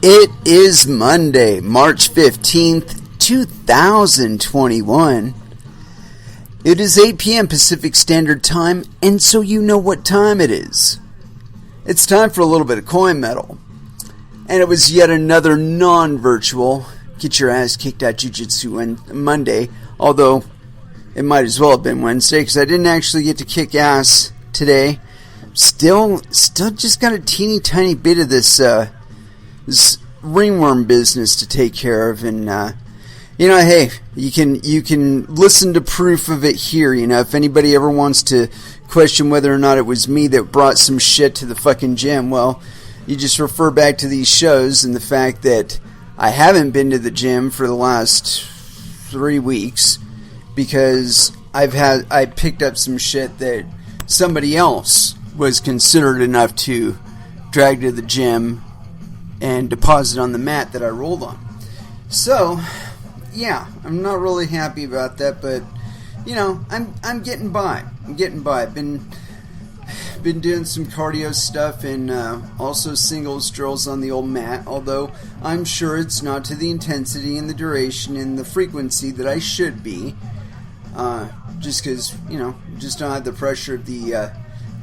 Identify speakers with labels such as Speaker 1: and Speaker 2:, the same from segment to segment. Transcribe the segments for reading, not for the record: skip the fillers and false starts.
Speaker 1: It is Monday, March 15th, 2021. It is 8 p.m. Pacific Standard Time, and so you know what time it is. It's time for a little bit of coin metal. And it was yet another non-virtual get your ass kicked out jiu-jitsu Monday, although it might as well have been Wednesday because I didn't actually get to kick ass today. Still just got a teeny tiny bit of this ringworm business to take care of, and hey, you can listen to proof of it here. If anybody ever wants to question whether or not it was me that brought some shit to the fucking gym, well, you just refer back to these shows and the fact that I haven't been to the gym for the last 3 weeks because I picked up some shit that somebody else was considerate enough to drag to the gym and deposit on the mat that I rolled on. So, yeah, I'm not really happy about that, but I'm getting by. I've been doing some cardio stuff and also singles drills on the old mat, although I'm sure it's not to the intensity and the duration and the frequency that I should be, just because, just don't have the pressure of the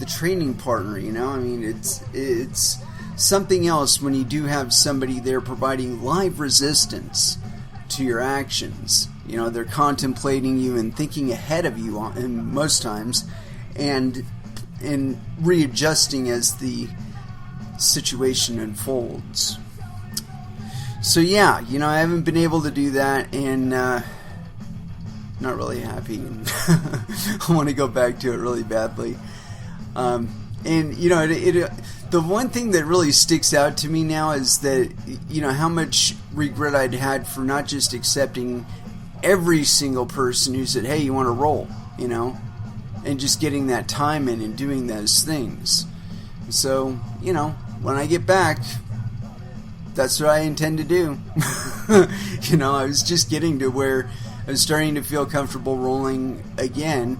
Speaker 1: training partner, I mean, it's something else when you do have somebody there providing live resistance to your actions. They're contemplating you and thinking ahead of you and most times, and readjusting as the situation unfolds. So yeah, I haven't been able to do that, and not really happy, and I want to go back to it really badly. The one thing that really sticks out to me now is that, how much regret I'd had for not just accepting every single person who said, hey, you want to roll, and just getting that time in and doing those things. So, when I get back, that's what I intend to do. I was just getting to where I was starting to feel comfortable rolling again.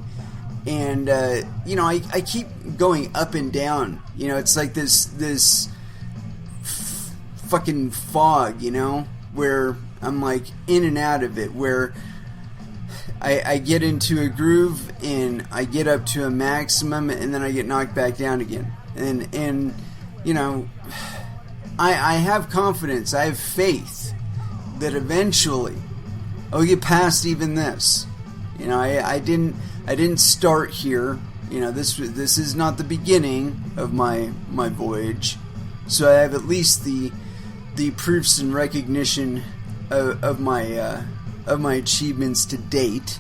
Speaker 1: And, I keep going up and down. It's like this fucking fog, where I'm like in and out of it, where I get into a groove and I get up to a maximum and then I get knocked back down again. And I have confidence, I have faith that eventually I'll get past even this. I didn't start here. This is not the beginning of my voyage. So I have at least the proofs and recognition of my achievements to date,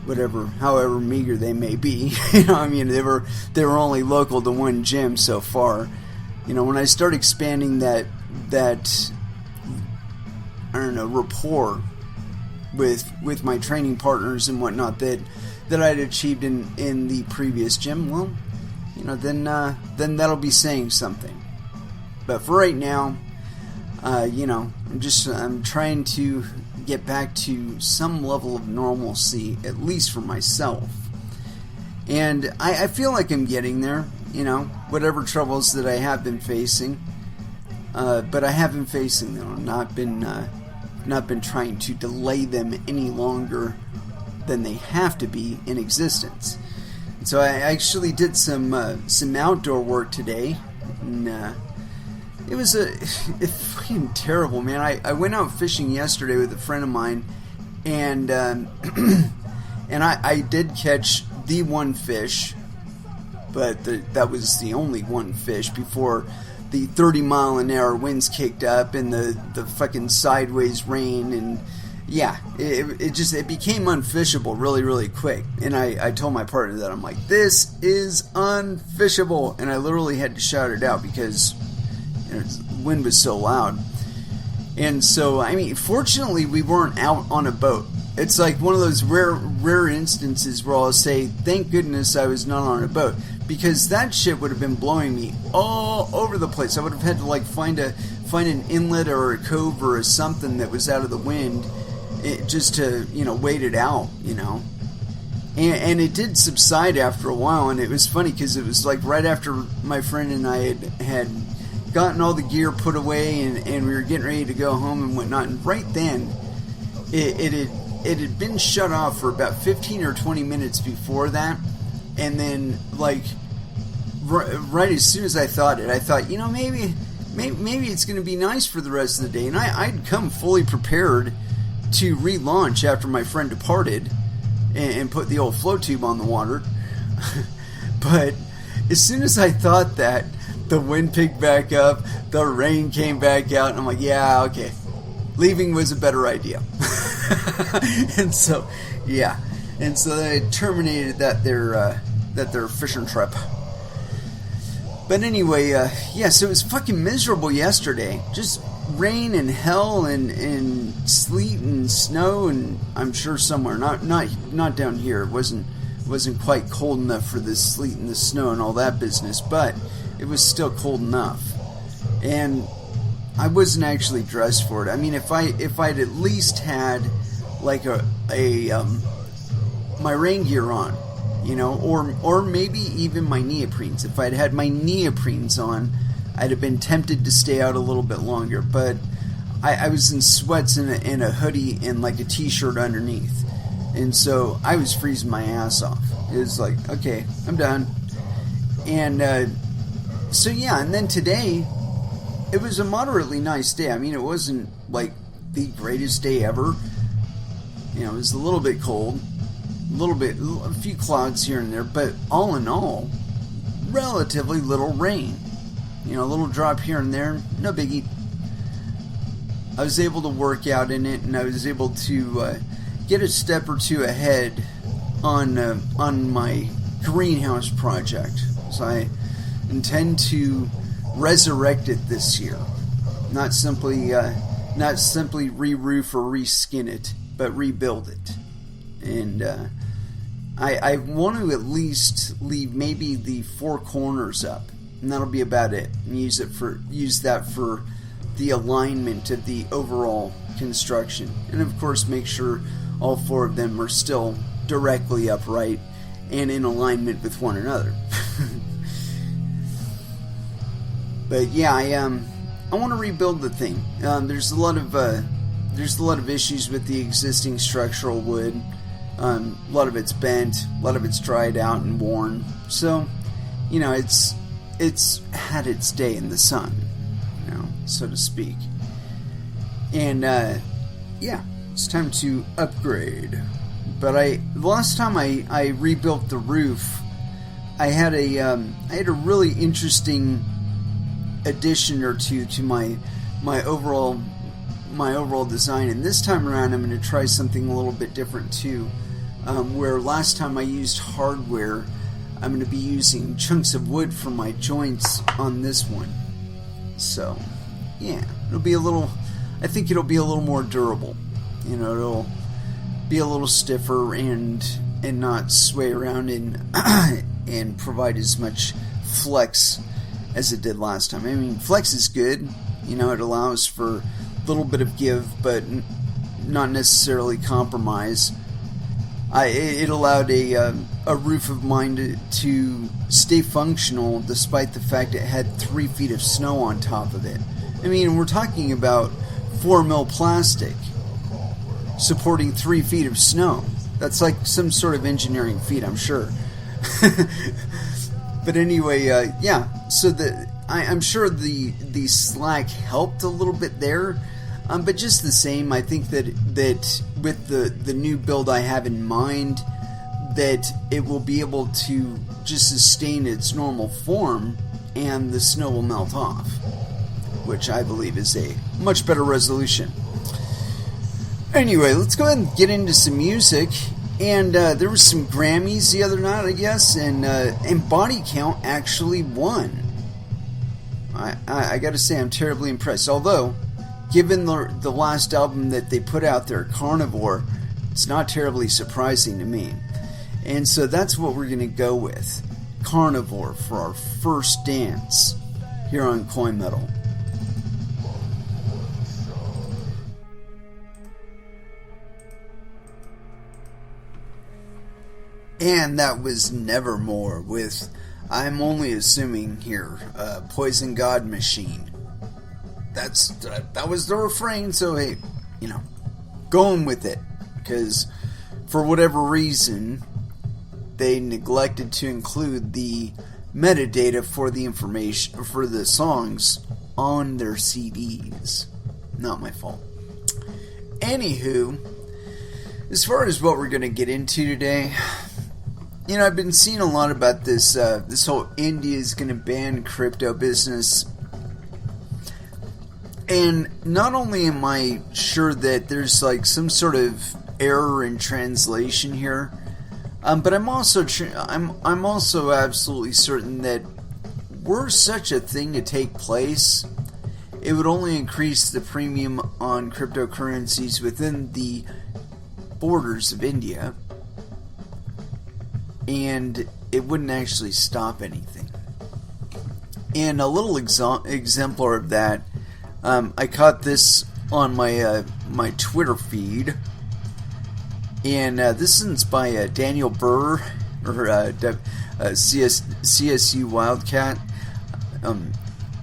Speaker 1: however meager they may be. I mean, they were only local to one gym so far. When I start expanding that I don't know, rapport with my training partners and whatnot that I'd achieved in the previous gym, well, then that'll be saying something. But for right now, I'm trying to get back to some level of normalcy, at least for myself. And I feel like I'm getting there, whatever troubles that I have been facing. But I have been facing them. Not been trying to delay them any longer than they have to be in existence. And so I actually did some outdoor work today, and it was it's fucking terrible, man. I went out fishing yesterday with a friend of mine, and and I did catch the one fish, but that was the only one fish before the 30-mile-an-hour winds kicked up and the fucking sideways rain, and yeah, it became unfishable really, really quick. And I told my partner that I'm like, this is unfishable, and I literally had to shout it out because the wind was so loud. And so, I mean, fortunately, we weren't out on a boat. It's like one of those rare instances where I'll say, thank goodness I was not on a boat, because that shit would have been blowing me all over the place. I would have had to find an inlet or a cove or something that was out of the wind, just to wait it out, and it did subside after a while. And it was funny because it was like right after my friend and I had gotten all the gear put away, and we were getting ready to go home and whatnot. And right then, it had been shut off for about 15 or 20 minutes before that. And then, like, right as soon as I thought, maybe it's going to be nice for the rest of the day. And I'd come fully prepared to relaunch after my friend departed and put the old flow tube on the water. But as soon as I thought that, the wind picked back up, the rain came back out, and I'm like, yeah, okay. Leaving was a better idea. And so they terminated their fishing trip. But anyway, so it was fucking miserable yesterday. Just rain and hell and sleet and snow, and I'm sure somewhere, not down here. It wasn't quite cold enough for the sleet and the snow and all that business, but it was still cold enough. And I wasn't actually dressed for it. I mean, if I'd at least had like my rain gear on, or maybe even my neoprenes. If I'd had my neoprenes on, I'd have been tempted to stay out a little bit longer. But I was in sweats and a hoodie and like a t-shirt underneath, and so I was freezing my ass off. It was like, okay, I'm done. And and then today, it was a moderately nice day. I mean, it wasn't like the greatest day ever. It was a little bit cold, a few clouds here and there, but all in all, relatively little rain. A little drop here and there, no biggie. I was able to work out in it, and I was able to get a step or two ahead on my greenhouse project. So I intend to resurrect it this year, not simply re-roof or reskin it, but rebuild it. And I want to at least leave maybe the four corners up, and that'll be about it. And use that for the alignment of the overall construction, and of course make sure all four of them are still directly upright and in alignment with one another. But yeah, I want to rebuild the thing. There's a lot of issues with the existing structural wood. A lot of it's bent, a lot of it's dried out and worn. So, it's had its day in the sun, so to speak. And it's time to upgrade. But the last time I rebuilt the roof, I had a really interesting addition or two to my overall design, and this time around I'm going to try something a little bit different too. Where last time I used hardware, I'm going to be using chunks of wood for my joints on this one. So, yeah, I think it'll be a little more durable. It'll be a little stiffer and not sway around and provide as much flex as it did last time. I mean, flex is good. It allows for a little bit of give, but not necessarily compromise. It allowed a roof of mine to stay functional despite the fact it had 3 feet of snow on top of it. I mean, we're talking about 4 mil plastic supporting 3 feet of snow. That's like some sort of engineering feat, I'm sure. But anyway, so I'm sure the slack helped a little bit there. But just the same, I think that with the new build I have in mind, that it will be able to just sustain its normal form and the snow will melt off, which I believe is a much better resolution. Anyway, let's go ahead and get into some music. And there was some Grammys the other night, I guess, and Body Count actually won. I got to say, I'm terribly impressed. Although, given the last album that they put out there, Carnivore, it's not terribly surprising to me. And so that's what we're going to go with. Carnivore for our first dance here on Coin Metal. And that was Nevermore with I'm only assuming here, Poison God Machine. That was the refrain, so hey, going with it. Because for whatever reason, they neglected to include the metadata for the information for the songs on their CDs. Not my fault. Anywho, as far as what we're going to get into today, I've been seeing a lot about this this whole India is going to ban crypto business. And not only am I sure that there's like some sort of error in translation here, but I'm also absolutely certain that were such a thing to take place, it would only increase the premium on cryptocurrencies within the borders of India, and it wouldn't actually stop anything. And a little exemplar of that, I caught this on my my Twitter feed, and this is by Daniel Burr, or CSU Wildcat.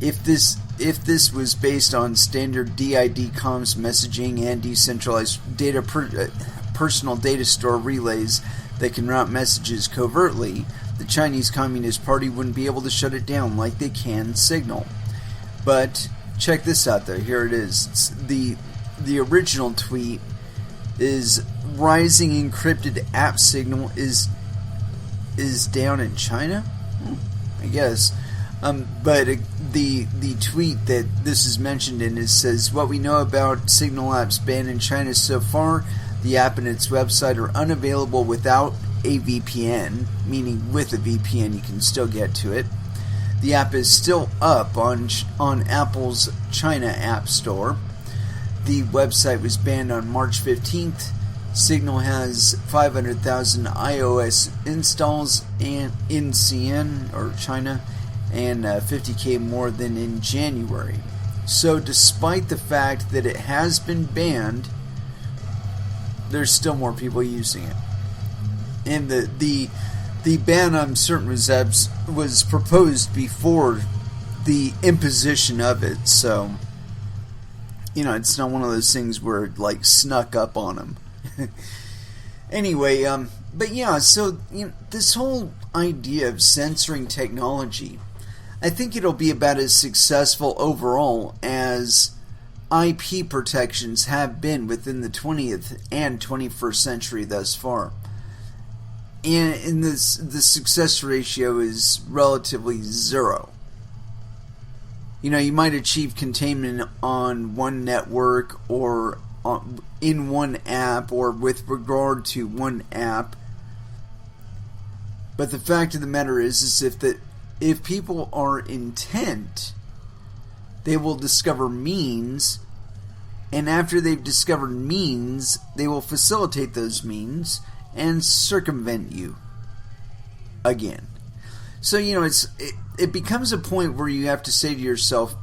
Speaker 1: If this was based on standard DID comms messaging and decentralized data personal data store relays that can route messages covertly, the Chinese Communist Party wouldn't be able to shut it down like they can Signal. But check this out though, here it is. It's the original tweet is rising encrypted app signal is down in China? I guess. But the tweet that this is mentioned in it says, what we know about Signal apps banned in China so far, the app and its website are unavailable without a VPN, meaning with a VPN you can still get to it. The app is still up on Apple's China App Store. The website was banned on March 15th. Signal has 500,000 iOS installs in CN, or China, and 50K more than in January. So despite the fact that it has been banned, there's still more people using it. And the ban, I'm certain, was proposed before the imposition of it, so it's not one of those things where it like snuck up on them. Anyway, but yeah, so this whole idea of censoring technology, I think it'll be about as successful overall as IP protections have been within the 20th and 21st century thus far. And the success ratio is relatively zero. You might achieve containment on one network or in one app or with regard to one app. But the fact of the matter is if people are intent, they will discover means, and after they've discovered means, they will facilitate those means and circumvent you again. So it becomes a point where you have to say to yourself,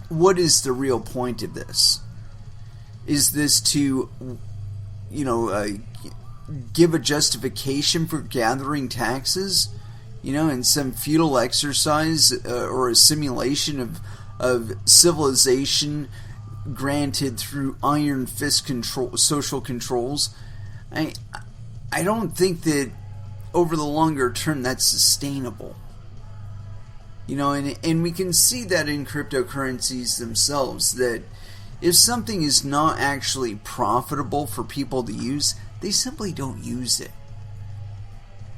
Speaker 1: what is the real point of this? Is this to give a justification for gathering taxes, in some futile exercise or a simulation of civilization granted through iron fist control, social controls? I don't think that over the longer term that's sustainable. And we can see that in cryptocurrencies themselves, that if something is not actually profitable for people to use, they simply don't use it.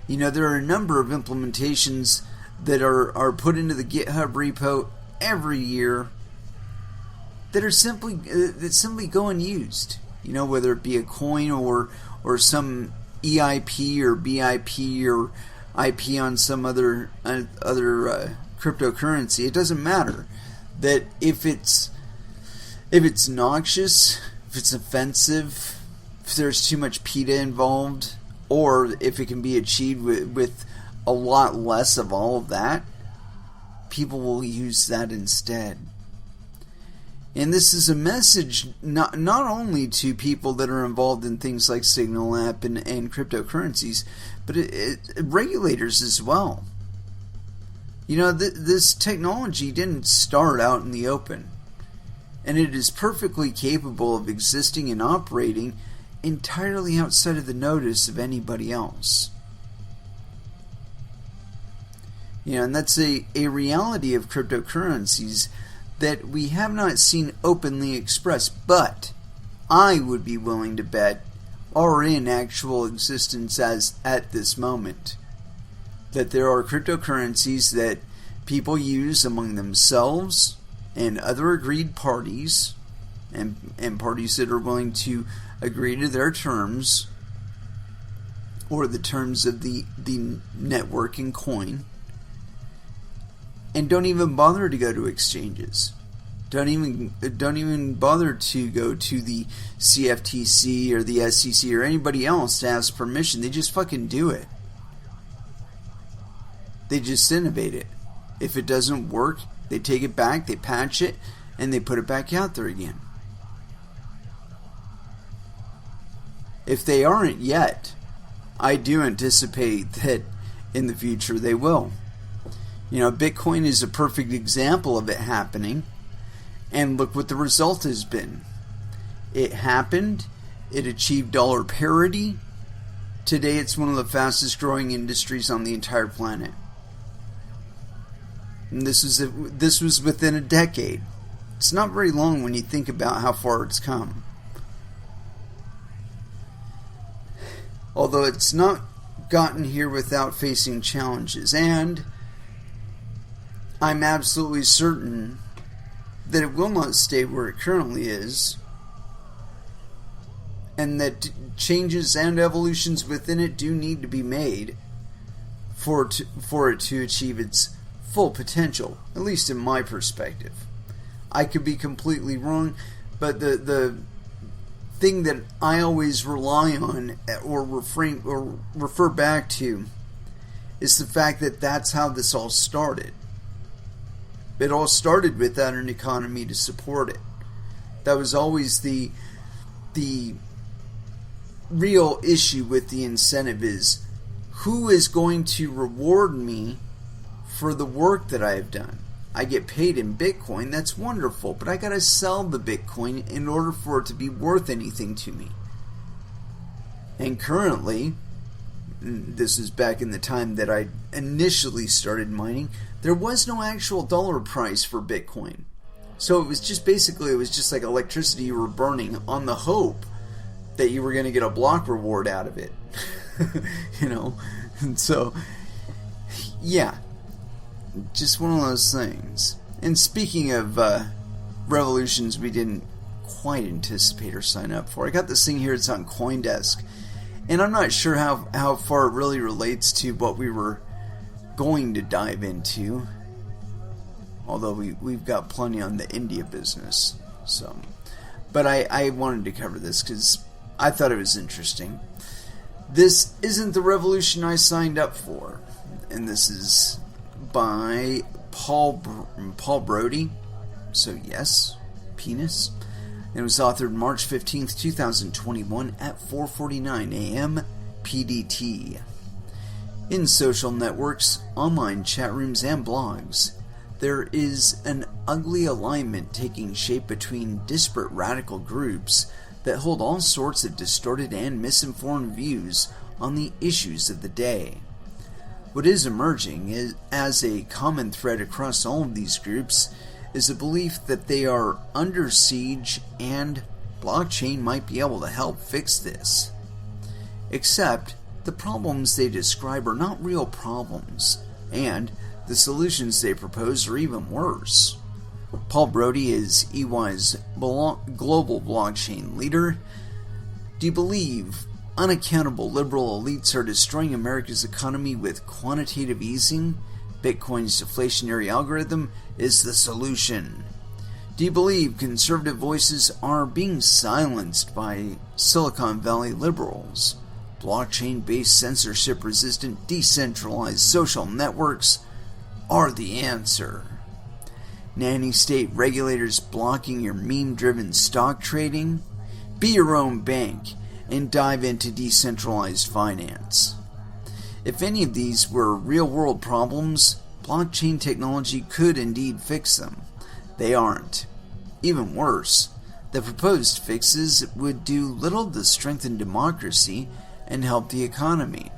Speaker 1: There are a number of implementations that are put into the GitHub repo every year that simply go unused. Whether it be a coin or some EIP or BIP or IP on some other cryptocurrency, it doesn't matter. That if it's noxious, if it's offensive, if there's too much PETA involved, or if it can be achieved with a lot less of all of that, people will use that instead. And this is a message not only to people that are involved in things like Signal app and cryptocurrencies, but regulators as well. This technology didn't start out in the open, and it is perfectly capable of existing and operating entirely outside of the notice of anybody else. And that's a reality of cryptocurrencies that we have not seen openly expressed, but I would be willing to bet are in actual existence as at this moment. That there are cryptocurrencies that people use among themselves and other agreed parties, and parties that are willing to agree to their terms, or the terms of the network and coin, and don't even bother to go to exchanges. Don't even bother to go to the CFTC or the SEC or anybody else to ask permission. They just fucking do it. They just innovate it. If it doesn't work, they take it back, they patch it, and they put it back out there again. If they aren't yet, I do anticipate that in the future they will. Bitcoin is a perfect example of it happening, and look what the result has been. It happened, it achieved dollar parity. Today it's one of the fastest growing industries on the entire planet. And this was within a decade. It's not very long when you think about how far it's come. Although it's not gotten here without facing challenges, and I'm absolutely certain that it will not stay where it currently is, and that changes and evolutions within it do need to be made for it to achieve its full potential, at least in my perspective. I could be completely wrong, but the thing that I always rely on or refer back to is the fact that that's how this all started. It all started without an economy to support it. That was always the real issue with the incentive, is who is going to reward me for the work that I have done. I get paid in Bitcoin, that's wonderful, but I gotta sell the Bitcoin in order for it to be worth anything to me. And currently, this is back in the time that I initially started mining, there was no actual dollar price for Bitcoin. So it was just like electricity you were burning on the hope that you were going to get a block reward out of it. And so, yeah, just one of those things. And speaking of revolutions we didn't quite anticipate or sign up for, I got this thing here, it's on CoinDesk, and I'm not sure how far it really relates to what we were going to dive into, although we've got plenty on the India business. So, but I wanted to cover this because I thought it was interesting. This isn't the revolution I signed up for, and this is by Paul Brody. So yes, penis. It was authored March 15th, 2021 at 4:49 a.m. PDT. In social networks, online chat rooms, and blogs, there is an ugly alignment taking shape between disparate radical groups that hold all sorts of distorted and misinformed views on the issues of the day. What is emerging as a common thread across all of these groups is a belief that they are under siege and blockchain might be able to help fix this. Except, the problems they describe are not real problems, and the solutions they propose are even worse. Paul Brody is EY's global blockchain leader. Do you believe unaccountable liberal elites are destroying America's economy with quantitative easing? Bitcoin's deflationary algorithm is the solution. Do you believe conservative voices are being silenced by Silicon Valley liberals? Blockchain-based, censorship-resistant, decentralized social networks are the answer. Nanny state regulators blocking your meme-driven stock trading? Be your own bank and dive into decentralized finance. If any of these were real-world problems, blockchain technology could indeed fix them. They aren't. Even worse, the proposed fixes would do little to strengthen democracy and help the economy.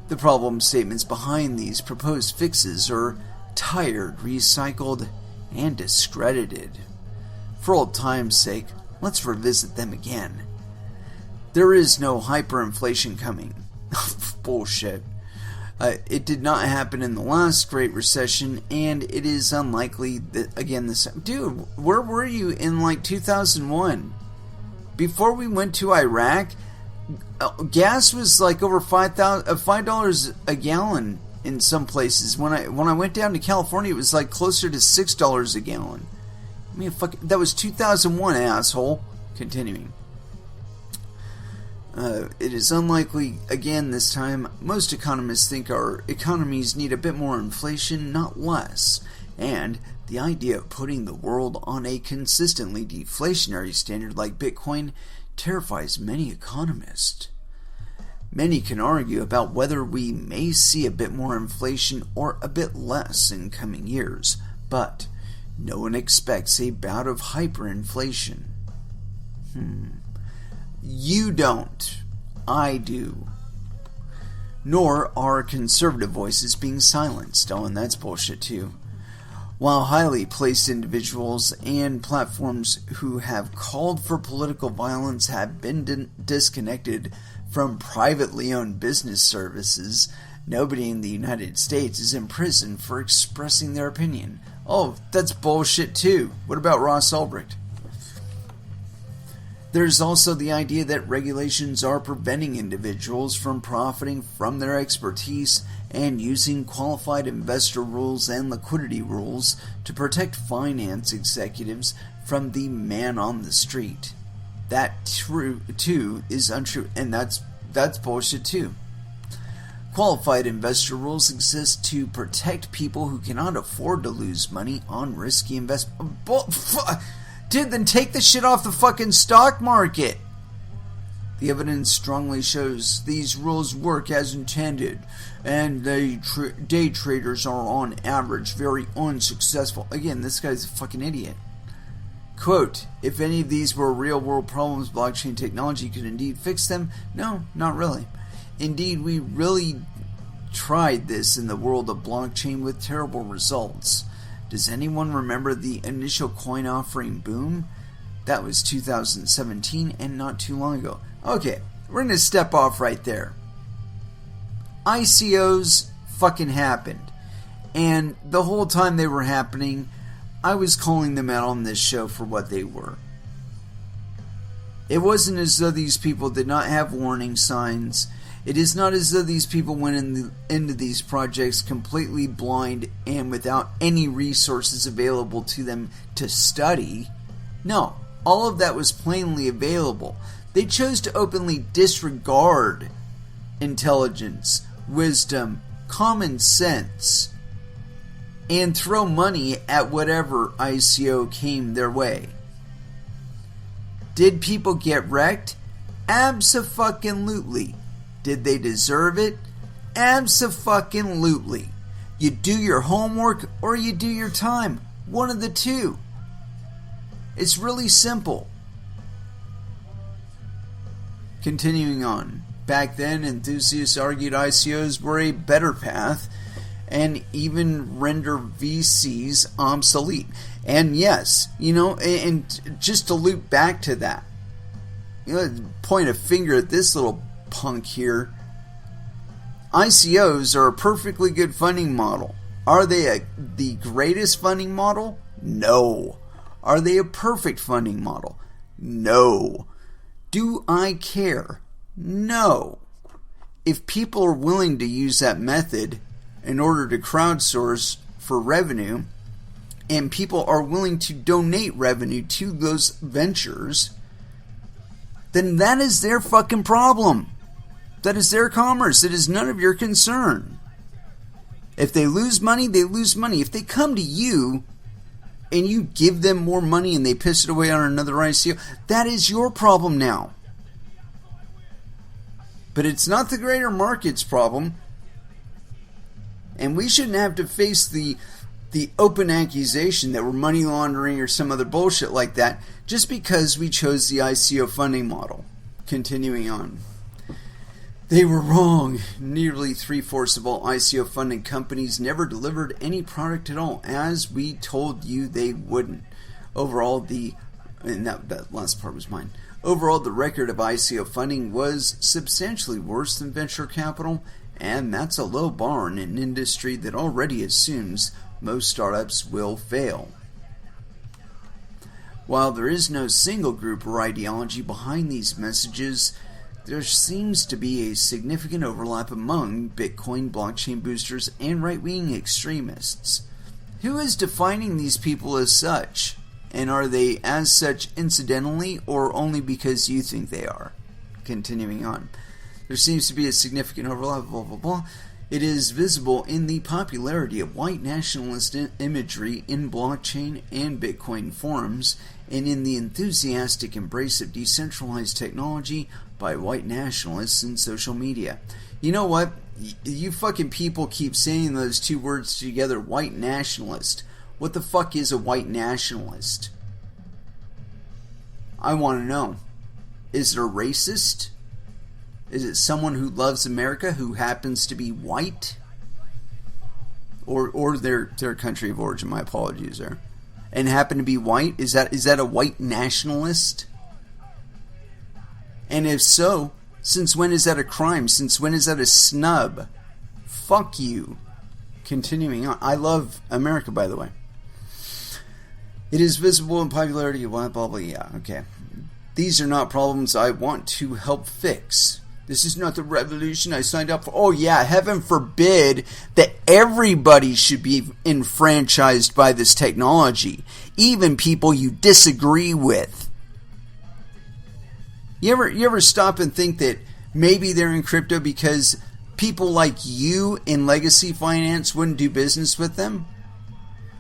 Speaker 1: The problem statements behind these proposed fixes are tired, recycled, and discredited. For old time's sake, let's revisit them again. There is no hyperinflation coming. Bullshit. It did not happen in the last Great Recession, and it is unlikely that, again, this... Dude, where were you in, 2001? Before we went to Iraq, gas was, over $5 a gallon in some places. When I went down to California, it was, closer to $6 a gallon. I mean, that was 2001, asshole. Continuing. It is unlikely, again this time. Most economists think our economies need a bit more inflation, not less. And the idea of putting the world on a consistently deflationary standard like Bitcoin terrifies many economists. Many can argue about whether we may see a bit more inflation or a bit less in coming years, but no one expects a bout of hyperinflation. You don't. I do. Nor are conservative voices being silenced. Oh, and that's bullshit too. While highly placed individuals and platforms who have called for political violence have been disconnected from privately owned business services, nobody in the United States is in prison for expressing their opinion. Oh, that's bullshit too. What about Ross Ulbricht? There's also the idea that regulations are preventing individuals from profiting from their expertise and using qualified investor rules and liquidity rules to protect finance executives from the man on the street. That too is untrue, and that's bullshit too. Qualified investor rules exist to protect people who cannot afford to lose money on risky investment. Dude, then take the shit off the fucking stock market. The evidence strongly shows these rules work as intended, and day traders are on average very unsuccessful. Again, this guy's a fucking idiot. Quote, if any of these were real world problems, blockchain technology could indeed fix them. No, not really. Indeed, we really tried this in the world of blockchain with terrible results. Does anyone remember the initial coin offering boom? That was 2017 and not too long ago. Okay, we're going to step off right there. ICOs fucking happened. And the whole time they were happening, I was calling them out on this show for what they were. It wasn't as though these people did not have warning signs. It is not as though these people went into these projects completely blind and without any resources available to them to study. No, all of that was plainly available. They chose to openly disregard intelligence, wisdom, common sense, and throw money at whatever ICO came their way. Did people get wrecked? Abso-fucking-lutely. Did they deserve it? Abso-fucking-lutely. You do your homework or you do your time. One of the two. It's really simple. Continuing on. Back then, enthusiasts argued ICOs were a better path and even render VCs obsolete. And yes, and just to loop back to that, point a finger at this little punk here. ICOs are a perfectly good funding model. Are they the greatest funding model? No. Are they a perfect funding model? No. Do I care? No. If people are willing to use that method in order to crowdsource for revenue, and people are willing to donate revenue to those ventures, then that is their fucking problem. That is their commerce. It is none of your concern. If they lose money, they lose money. If they come to you and you give them more money and they piss it away on another ICO, that is your problem now. But it's not the greater market's problem. And we shouldn't have to face the open accusation that we're money laundering or some other bullshit like that just because we chose the ICO funding model. Continuing on. They were wrong. Nearly 3/4 of all ICO funding companies never delivered any product at all, as we told you they wouldn't. Overall, and that last part was mine. Overall, the record of ICO funding was substantially worse than venture capital, and that's a low bar in an industry that already assumes most startups will fail. While there is no single group or ideology behind these messages, there seems to be a significant overlap among Bitcoin blockchain boosters and right-wing extremists. Who is defining these people as such? And are they as such incidentally or only because you think they are? Continuing on. There seems to be a significant overlap, blah, blah, blah. It is visible in the popularity of white nationalist imagery in blockchain and Bitcoin forums, and in the enthusiastic embrace of decentralized technology by white nationalists in social media. You know what? You fucking people keep saying those two words together, white nationalist. What the fuck is a white nationalist? I want to know. Is it a racist? Is it someone who loves America who happens to be white? Or their country of origin, my apologies there. And happen to be white? Is that a white nationalist? And if so, since when is that a crime? Since when is that a snub? Fuck you. Continuing on. I love America, by the way. It is visible in popularity of blah, blah, blah. Yeah, okay. These are not problems I want to help fix. This is not the revolution I signed up for. Oh yeah, heaven forbid that everybody should be enfranchised by this technology. Even people you disagree with. You ever stop and think that maybe they're in crypto because people like you in legacy finance wouldn't do business with them?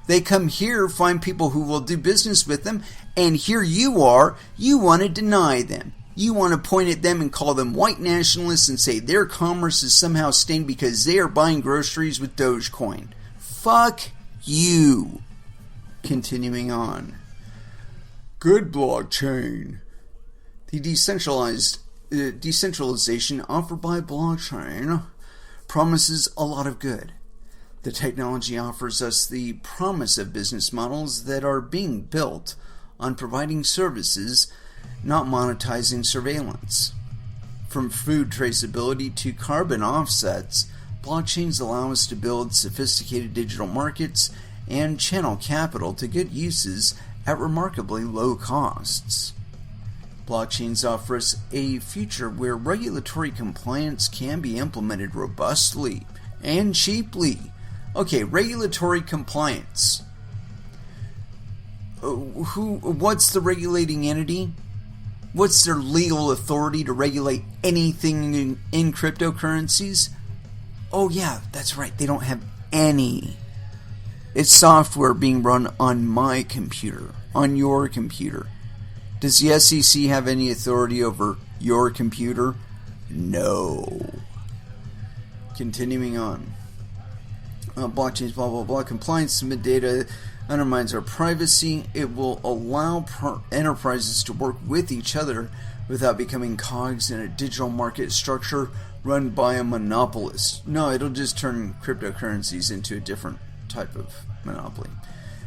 Speaker 1: They come here, find people who will do business with them, and here you are, you want to deny them. You want to point at them and call them white nationalists and say their commerce is somehow stained because they are buying groceries with Dogecoin. Fuck you. Continuing on. Good blockchain. The decentralization offered by blockchain promises a lot of good. The technology offers us the promise of business models that are being built on providing services, not monetizing surveillance. From food traceability to carbon offsets, blockchains allow us to build sophisticated digital markets and channel capital to good uses at remarkably low costs. Blockchains offer us a future where regulatory compliance can be implemented robustly and cheaply. Okay, regulatory compliance. What's the regulating entity? What's their legal authority to regulate anything in cryptocurrencies? Oh yeah, that's right, they don't have any. It's software being run on my computer, on your computer. Does the SEC have any authority over your computer? No. Continuing on. Blockchains, blah, blah, blah. Compliance, submit data, undermines our privacy. It will allow enterprises to work with each other without becoming cogs in a digital market structure run by a monopolist. No, it'll just turn cryptocurrencies into a different type of monopoly.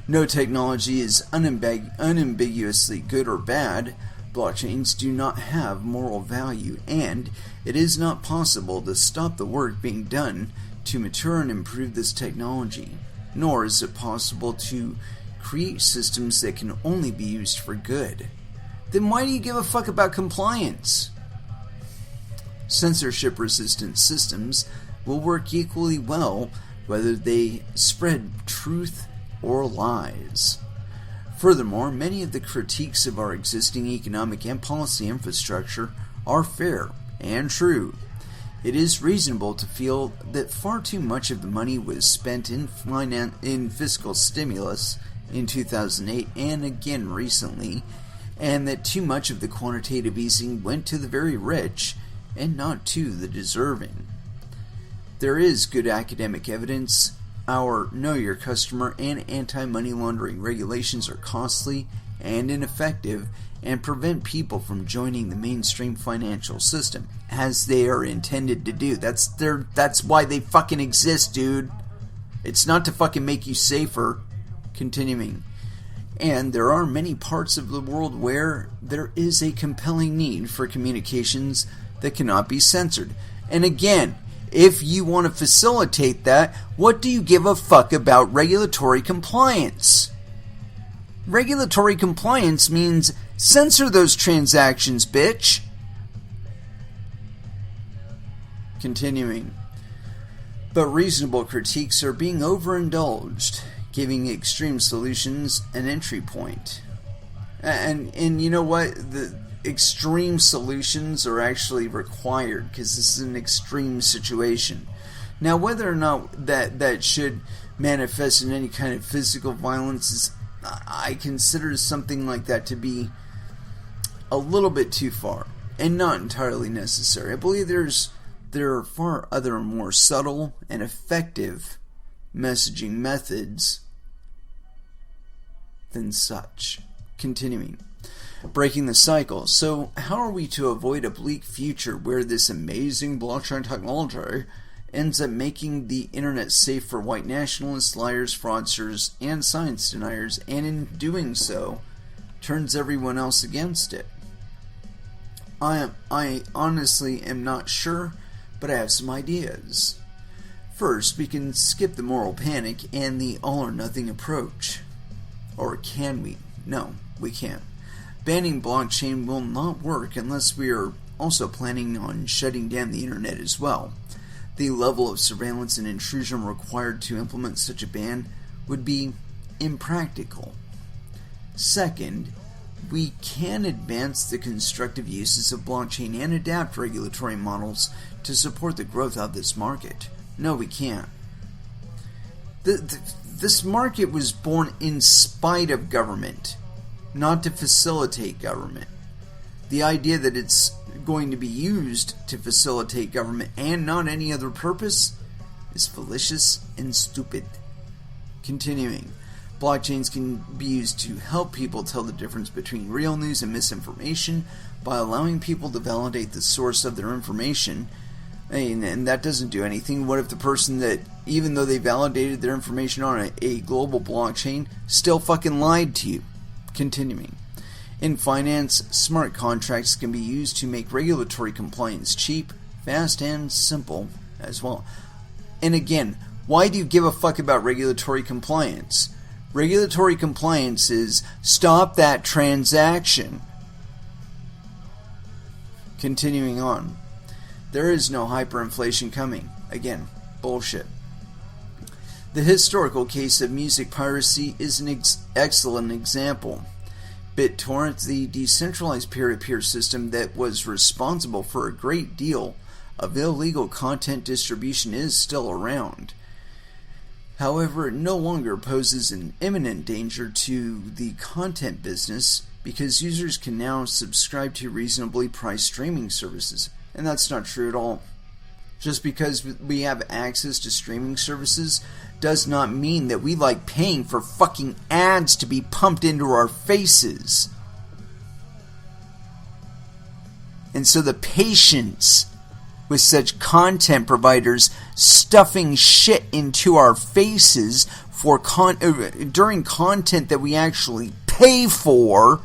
Speaker 1: No technology is unambiguously good or bad. Blockchains do not have moral value, and it is not possible to stop the work being done to mature and improve this technology, nor is it possible to create systems that can only be used for good. Then why do you give a fuck about compliance? Censorship-resistant systems will work equally well whether they spread truth or lies. Furthermore, many of the critiques of our existing economic and policy infrastructure are fair and true. It is reasonable to feel that far too much of the money was spent in fiscal stimulus in 2008 and again recently, and that too much of the quantitative easing went to the very rich and not to the deserving. there is good academic evidence our Know Your Customer and anti-money laundering regulations are costly and ineffective and prevent people from joining the mainstream financial system, as they are intended to do. That's why they fucking exist, dude. It's not to fucking make you safer. Continuing. And there are many parts of the world where there is a compelling need for communications that cannot be censored. And again, if you want to facilitate that, what do you give a fuck about regulatory compliance? Regulatory compliance means censor those transactions, bitch. Continuing. But reasonable critiques are being overindulged, giving extreme solutions an entry point. And you know what? The extreme solutions are actually required because this is an extreme situation. Now, whether or not that should manifest in any kind of physical violence is, I consider something like that to be a little bit too far and not entirely necessary. I believe there are far other more subtle and effective messaging methods than such. Continuing. Breaking the cycle. So how are we to avoid a bleak future where this amazing blockchain technology ends up making the internet safe for white nationalists, liars, fraudsters, and science deniers, and in doing so, turns everyone else against it? I honestly am not sure, but I have some ideas. First, we can skip the moral panic and the all-or-nothing approach. Or can we? No, we can't. Banning blockchain will not work unless we are also planning on shutting down the internet as well. The level of surveillance and intrusion required to implement such a ban would be impractical. Second, we can advance the constructive uses of blockchain and adapt regulatory models to support the growth of this market. No, we can't. This market was born in spite of government, not to facilitate government. The idea that it's going to be used to facilitate government and not any other purpose is fallacious and stupid. Continuing. Blockchains can be used to help people tell the difference between real news and misinformation by allowing people to validate the source of their information. And that doesn't do anything. What if the person that, even though they validated their information on a global blockchain, still fucking lied to you? Continuing. In finance, smart contracts can be used to make regulatory compliance cheap, fast, and simple as well. And again, why do you give a fuck about regulatory compliance? Regulatory compliance is stop that transaction. Continuing on. There is no hyperinflation coming. Again, bullshit. The historical case of music piracy is an excellent example. BitTorrent, the decentralized peer-to-peer system that was responsible for a great deal of illegal content distribution, is still around. However, it no longer poses an imminent danger to the content business because users can now subscribe to reasonably priced streaming services. And that's not true at all. Just because we have access to streaming services does not mean that we like paying for fucking ads to be pumped into our faces. And so the patience with such content providers stuffing shit into our faces for during content that we actually pay for,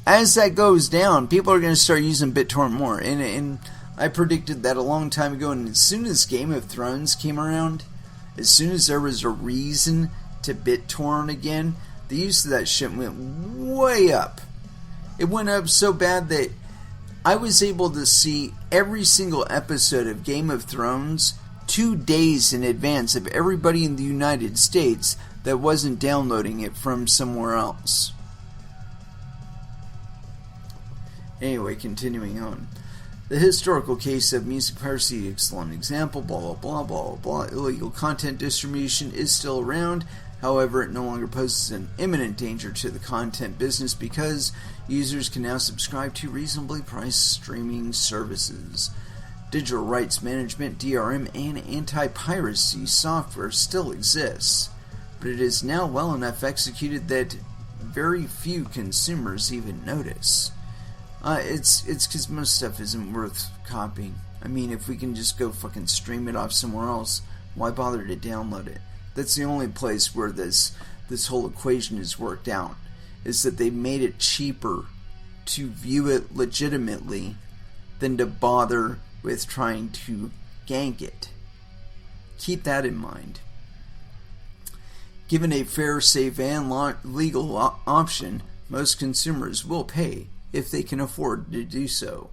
Speaker 1: as that goes down, people are going to start using BitTorrent more. And I predicted that a long time ago, and as soon as Game of Thrones came around, as soon as there was a reason to BitTorrent again, the use of that shit went way up. It went up so bad that I was able to see every single episode of Game of Thrones 2 days in advance of everybody in the United States that wasn't downloading it from somewhere else. Anyway, continuing on. The historical case of music piracy, excellent example, blah, blah, blah, blah, blah. Illegal content distribution is still around. However, it no longer poses an imminent danger to the content business because users can now subscribe to reasonably priced streaming services. Digital rights management, DRM, and anti-piracy software still exists, but it is now well enough executed that very few consumers even notice. It's because most stuff isn't worth copying. I mean, if we can just go fucking stream it off somewhere else, why bother to download it? That's the only place where this whole equation is worked out, is that they made it cheaper to view it legitimately than to bother with trying to gank it. Keep that in mind. Given a fair, safe, and legal option, most consumers will pay if they can afford to do so.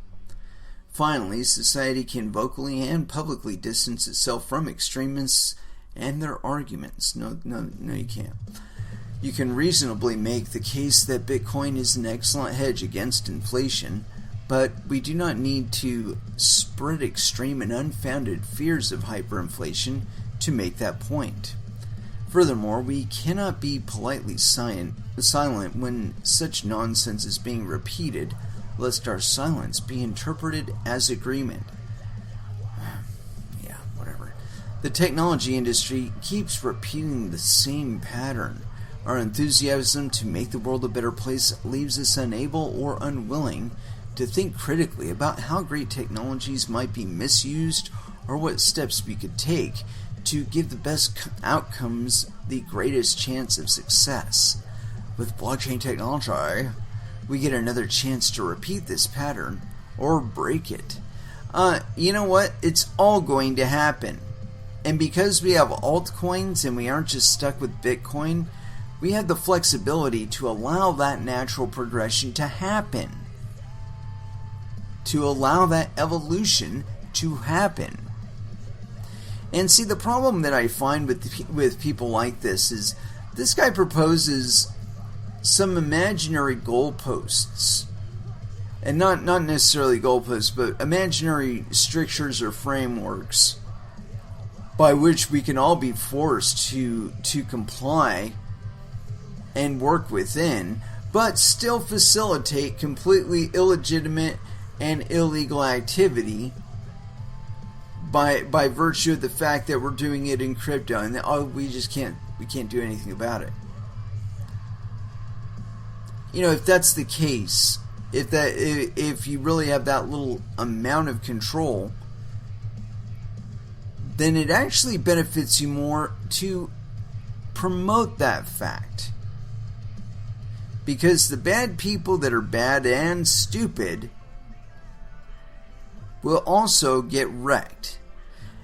Speaker 1: Finally, society can vocally and publicly distance itself from extremists and their arguments. No, you can't. You can reasonably make the case that Bitcoin is an excellent hedge against inflation, but we do not need to spread extreme and unfounded fears of hyperinflation to make that point. Furthermore, we cannot be politely silent when such nonsense is being repeated, lest our silence be interpreted as agreement. Yeah, whatever. The technology industry keeps repeating the same pattern. Our enthusiasm to make the world a better place leaves us unable or unwilling to think critically about how great technologies might be misused or what steps we could take to give the best outcomes the greatest chance of success. With blockchain technology, we get another chance to repeat this pattern or break it. You know what? It's all going to happen. And because we have altcoins and we aren't just stuck with Bitcoin, we have the flexibility to allow that natural progression to happen. To allow that evolution to happen. And see, the problem that I find with people like this is this guy proposes some imaginary goalposts. And not necessarily goalposts, but imaginary strictures or frameworks by which we can all be forced to comply and work within, but still facilitate completely illegitimate and illegal activity by virtue of the fact that we're doing it in crypto, and we can't do anything about it. You know, if that's the case, if you really have that little amount of control, then it actually benefits you more to promote that fact. Because the bad people that are bad and stupid will also get wrecked.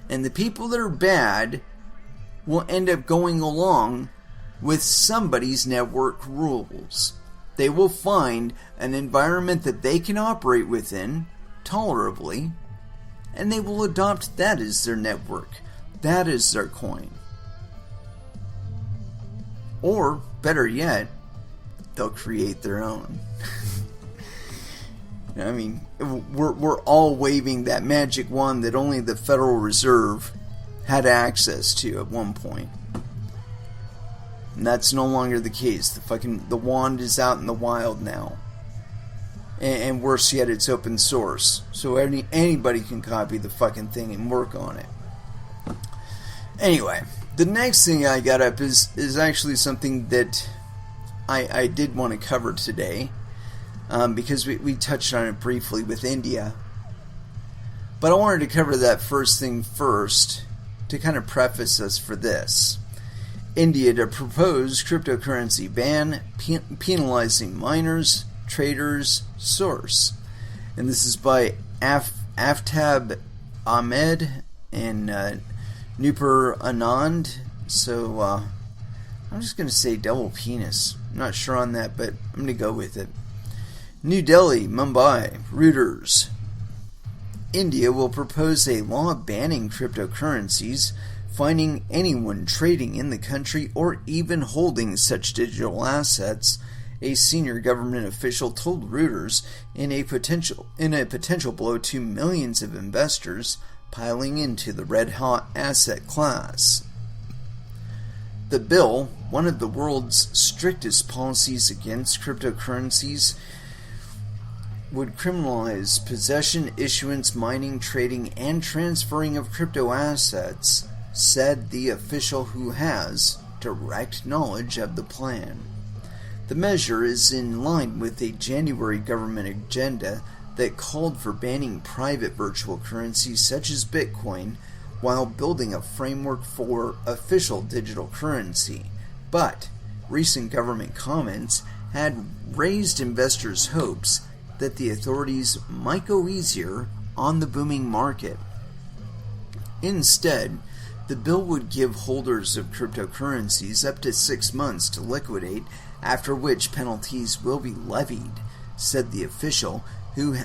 Speaker 1: And the people that are bad will end up going along with somebody's network rules. They will find an environment that they can operate within tolerably, and they will adopt that as their network. That is their coin. Or, better yet, they'll create their own. I mean, we're all waving that magic wand that only the Federal Reserve had access to at one point. And that's no longer the case. The wand is out in the wild now. And worse yet, it's open source. So anybody can copy the fucking thing and work on it. Anyway, the next thing I got up is actually something that I did want to cover today. Because we touched on it briefly with India. But I wanted to cover that first thing first to kind of preface us for this. India to propose cryptocurrency ban penalizing miners, traders, source. And this is by Aftab Ahmed and Nupur Anand. So I'm just going to say double penis. I'm not sure on that, but I'm going to go with it. New Delhi, Mumbai, Reuters. India will propose a law banning cryptocurrencies, fining anyone trading in the country or even holding such digital assets, a senior government official told Reuters in a potential blow to millions of investors piling into the red-hot asset class. The bill, one of the world's strictest policies against cryptocurrencies, would criminalize possession, issuance, mining, trading, and transferring of crypto assets, said the official who has direct knowledge of the plan. The measure is in line with a January government agenda that called for banning private virtual currencies such as Bitcoin while building a framework for official digital currency. But recent government comments had raised investors' hopes that the authorities might go easier on the booming market. Instead, the bill would give holders of cryptocurrencies up to 6 months to liquidate, after which penalties will be levied, said the official, who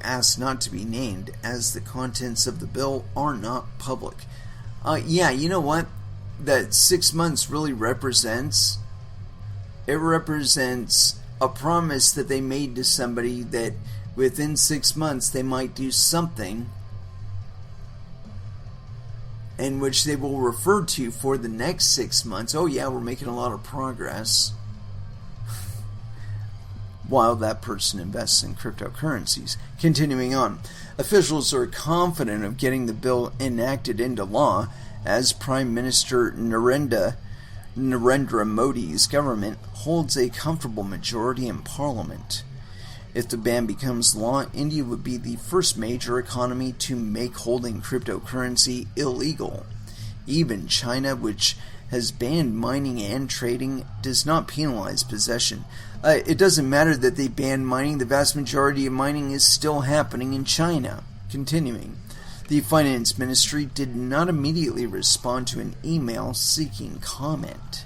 Speaker 1: asked not to be named as the contents of the bill are not public. Yeah, you know what? That 6 months really represents a promise that they made to somebody that within 6 months they might do something in which they will refer to for the next 6 months. Oh yeah, we're making a lot of progress. While that person invests in cryptocurrencies. Continuing on, officials are confident of getting the bill enacted into law as Prime Minister Narendra Modi's government holds a comfortable majority in Parliament. If the ban becomes law, India would be the first major economy to make holding cryptocurrency illegal. Even China, which has banned mining and trading, does not penalize possession. It doesn't matter that they banned mining. The vast majority of mining is still happening in China. Continuing, the Finance Ministry did not immediately respond to an email seeking comment.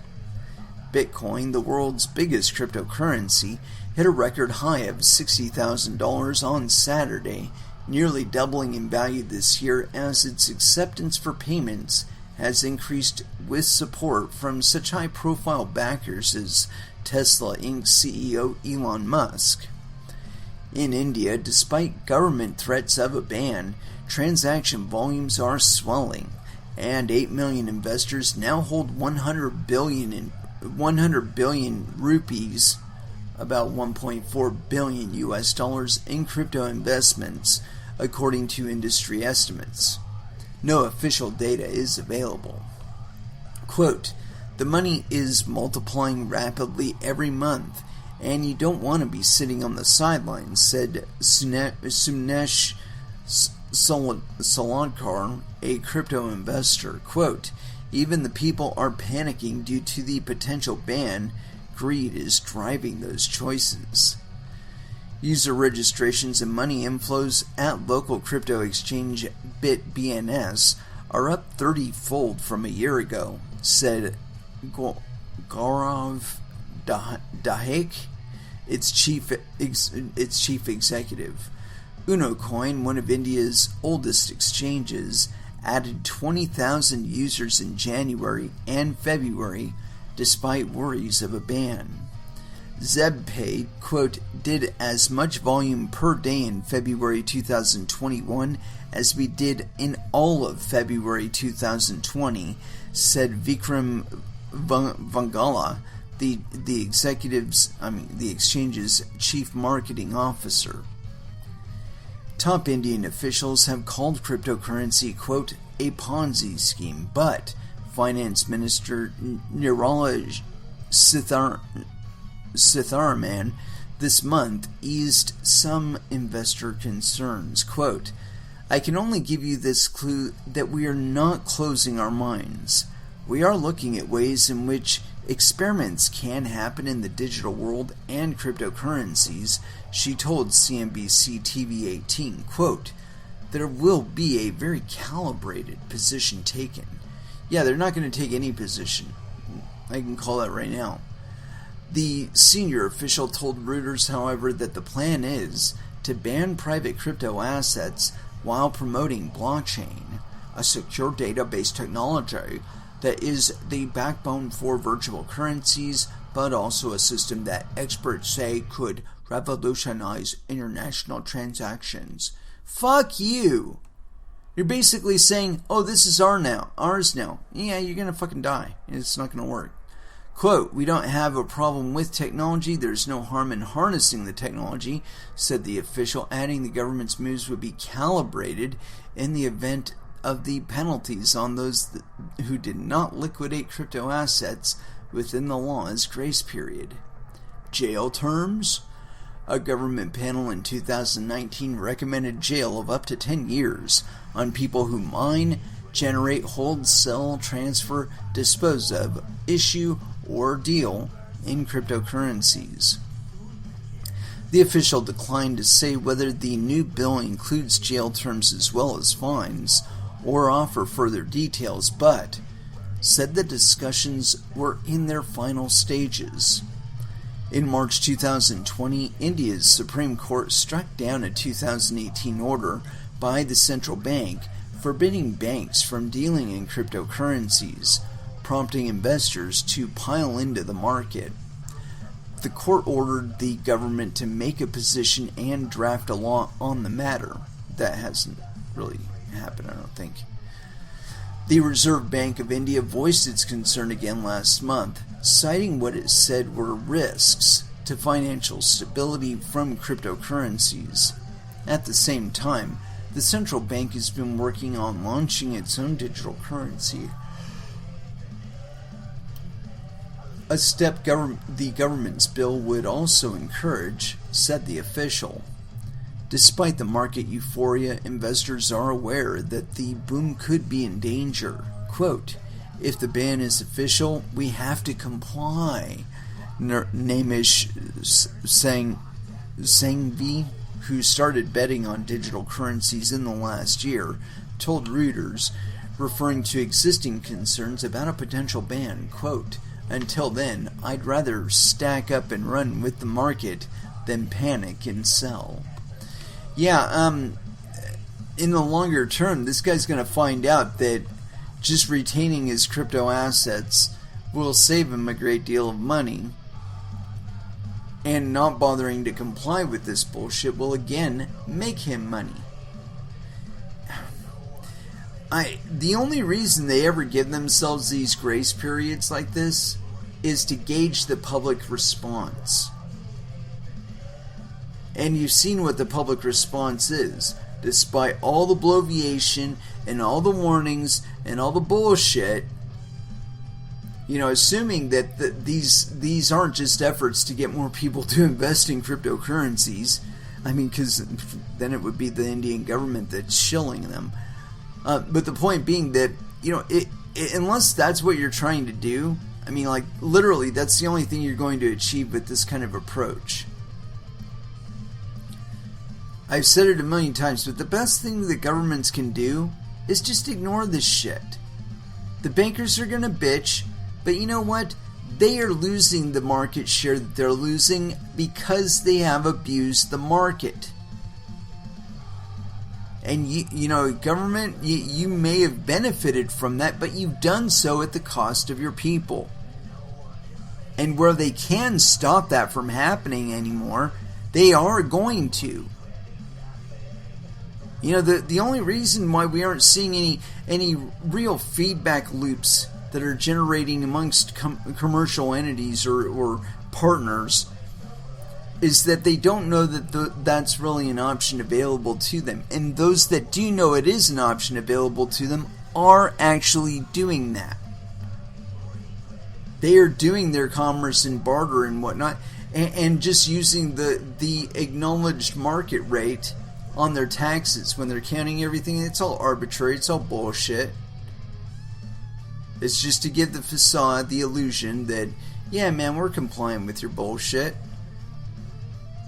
Speaker 1: Bitcoin, the world's biggest cryptocurrency, hit a record high of $60,000 on Saturday, nearly doubling in value this year as its acceptance for payments has increased with support from such high-profile backers as Tesla Inc. CEO Elon Musk. In India, despite government threats of a ban, transaction volumes are swelling, and 8 million investors now hold 100 billion rupees, about 1.4 billion US dollars in crypto investments, according to industry estimates. No official data is available. Quote, the money is multiplying rapidly every month, and you don't want to be sitting on the sidelines, said Sunesh Salankar, a crypto investor. Quote, even the people are panicking due to the potential ban. Greed is driving those choices. User registrations and money inflows at local crypto exchange BitBNS are up 30-fold from a year ago, said Gaurav Dahek, its chief executive. UnoCoin, one of India's oldest exchanges, added 20,000 users in January and February, despite worries of a ban. ZebPay, quote, did as much volume per day in February 2021 as we did in all of February 2020, said Vikram Vangala, the exchange's chief marketing officer. Top Indian officials have called cryptocurrency, quote, a Ponzi scheme, but Finance Minister Nirmala Sitharaman this month eased some investor concerns. Quote, I can only give you this clue that we are not closing our minds. We are looking at ways in which experiments can happen in the digital world and cryptocurrencies, she told CNBC TV 18. Quote, there will be a very calibrated position taken. Yeah, they're not going to take any position. I can call that right now. The senior official told Reuters, however, that the plan is to ban private crypto assets while promoting blockchain, a secure database technology that is the backbone for virtual currencies, but also a system that experts say could revolutionize international transactions. Fuck you! You're basically saying, oh, this is ours now. Yeah, you're gonna fucking die. It's not gonna work. Quote, "We don't have a problem with technology. There's no harm in harnessing the technology," said the official, adding the government's moves would be calibrated in the event of the penalties on those who did not liquidate crypto assets within the law's grace period. Jail terms? A government panel in 2019 recommended jail of up to 10 years on people who mine, generate, hold, sell, transfer, dispose of, issue, or deal in cryptocurrencies. The official declined to say whether the new bill includes jail terms as well as fines or offer further details, but said the discussions were in their final stages. In March 2020, India's Supreme Court struck down a 2018 order by the central bank forbidding banks from dealing in cryptocurrencies, prompting investors to pile into the market. The court ordered the government to make a position and draft a law on the matter. That hasn't really happened, I don't think. The Reserve Bank of India voiced its concern again last month, citing what it said were risks to financial stability from cryptocurrencies. At the same time, the central bank has been working on launching its own digital currency, a step the government's bill would also encourage, said the official. Despite the market euphoria, investors are aware that the boom could be in danger. Quote, "If the ban is official, we have to comply," Namish Sangvi, who started betting on digital currencies in the last year, told Reuters, referring to existing concerns about a potential ban. Quote, "Until then, I'd rather stack up and run with the market than panic and sell." Yeah, in the longer term, this guy's going to find out that just retaining his crypto assets will save him a great deal of money, and not bothering to comply with this bullshit will again make him money. The only reason they ever give themselves these grace periods like this is to gauge the public response. And you've seen what the public response is. Despite all the bloviation and all the warnings and all the bullshit, assuming that these aren't just efforts to get more people to invest in cryptocurrencies, because then it would be the Indian government that's shilling them. But the point being that, unless that's what you're trying to do, literally, that's the only thing you're going to achieve with this kind of approach. I've said it a million times, but the best thing that governments can do is just ignore this shit. The bankers are going to bitch, but you know what? They are losing the market share that they're losing because they have abused the market. And government, you may have benefited from that, but you've done so at the cost of your people. And where they can stop that from happening anymore, they are going to. The only reason why we aren't seeing any real feedback loops that are generating amongst commercial entities or partners is that they don't know that that's really an option available to them. And those that do know it is an option available to them are actually doing that. They are doing their commerce and barter and whatnot, and just using the acknowledged market rate on their taxes when they're counting everything. It's all arbitrary. It's all bullshit. It's just to give the facade, the illusion that, yeah, man, we're complying with your bullshit,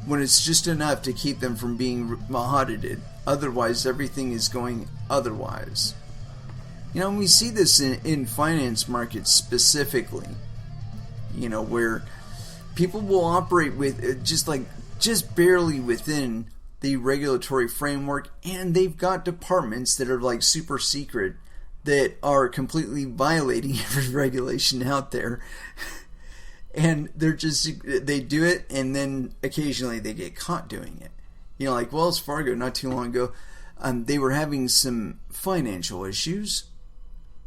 Speaker 1: when it's just enough to keep them from being audited. Otherwise, everything is going otherwise. We see this in finance markets specifically, where people will operate with just barely within the regulatory framework, and they've got departments that are like super secret that are completely violating every regulation out there. And they do it, and then occasionally they get caught doing it. Like Wells Fargo not too long ago, they were having some financial issues,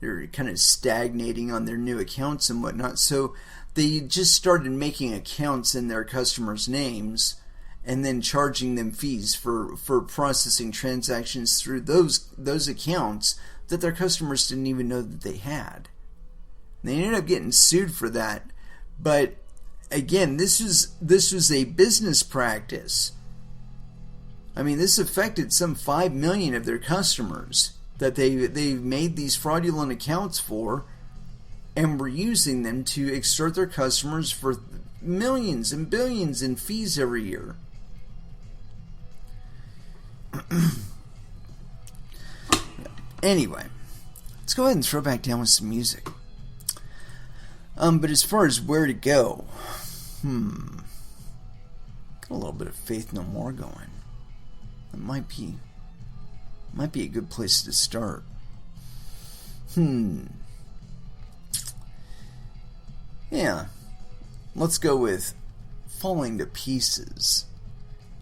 Speaker 1: they're kind of stagnating on their new accounts and whatnot. So they just started making accounts in their customers' names and then charging them fees for processing transactions through those accounts that their customers didn't even know that they had. They ended up getting sued for that. But again, this was a business practice. I mean, this affected some 5 million of their customers that they made these fraudulent accounts for, and were using them to extort their customers for millions and billions in fees every year. Anyway, let's go ahead and throw back down with some music. But as far as where to go, got a little bit of Faith No More going. It might be a good place to start. Yeah, let's go with Falling to Pieces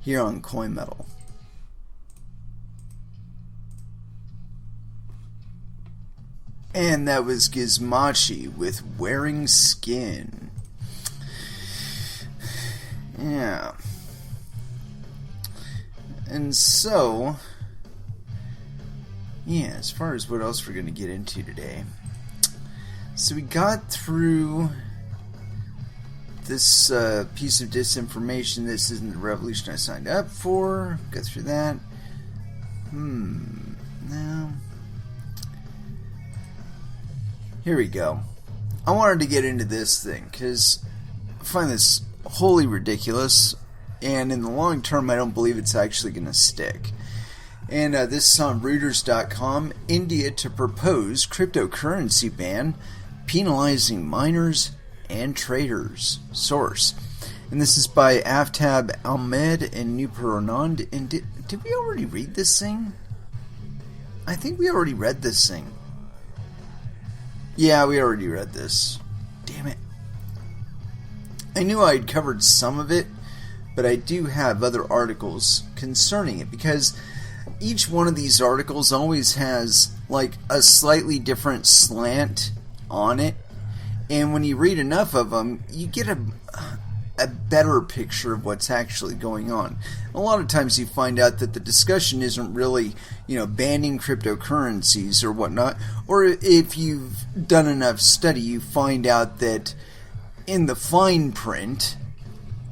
Speaker 1: here on Coin Metal. And that was Gizmachi with Wearing Skin. Yeah. And so, yeah, as far as what else we're going to get into today. So we got through this piece of disinformation. This isn't the revolution I signed up for. Got through that. Now, here we go. I wanted to get into this thing because I find this wholly ridiculous, and in the long term, I don't believe it's actually going to stick. And this is on Reuters.com. India to propose cryptocurrency ban, penalizing miners and traders. Source. And this is by Aftab Ahmed and Nupur Anand. And did we already read this thing? I think we already read this thing. Yeah, we already read this. Damn it. I knew I'd covered some of it, but I do have other articles concerning it, because each one of these articles always has like a slightly different slant on it, and when you read enough of them, you get a better picture of what's actually going on. A lot of times you find out that the discussion isn't really, banning cryptocurrencies or whatnot, or if you've done enough study, you find out that in the fine print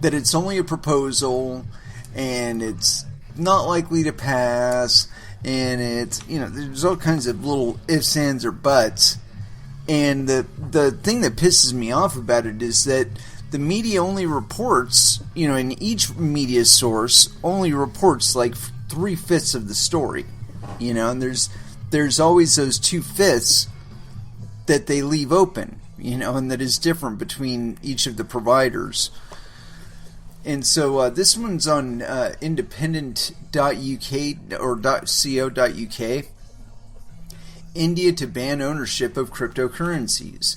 Speaker 1: that it's only a proposal and it's not likely to pass, and it's, there's all kinds of little ifs, ands, or buts. And the thing that pisses me off about it is that the media only reports, in each media source only reports like 3/5 of the story, and there's always those 2/5 that they leave open, and that is different between each of the providers. And so this one's on independent.uk or .co.uk. India to ban ownership of cryptocurrencies.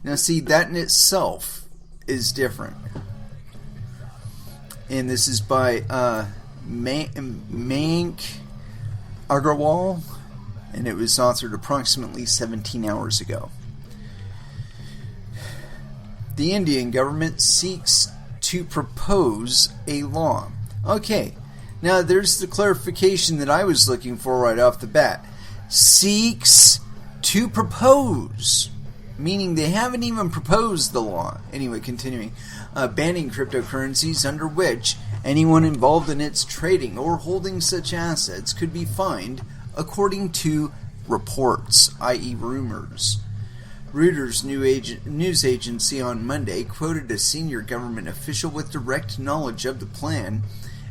Speaker 1: Now see, that in itself is different. And this is by Mayank Agarwal, and it was authored approximately 17 hours ago. The Indian government seeks to propose a law. Okay, now there's the clarification that I was looking for right off the bat. Seeks to propose, meaning they haven't even proposed the law. Anyway, continuing. Banning cryptocurrencies under which anyone involved in its trading or holding such assets could be fined, according to reports, i.e. rumors. Reuters news agency on Monday quoted a senior government official with direct knowledge of the plan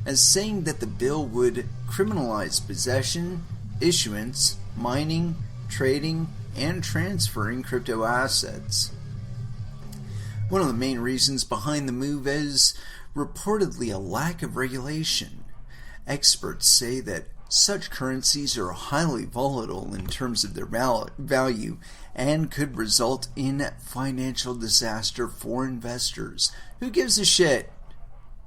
Speaker 1: as saying that the bill would criminalize possession, issuance, mining, trading, and transferring crypto assets. One of the main reasons behind the move is reportedly a lack of regulation. Experts say that such currencies are highly volatile in terms of their value and could result in financial disaster for investors. Who gives a shit?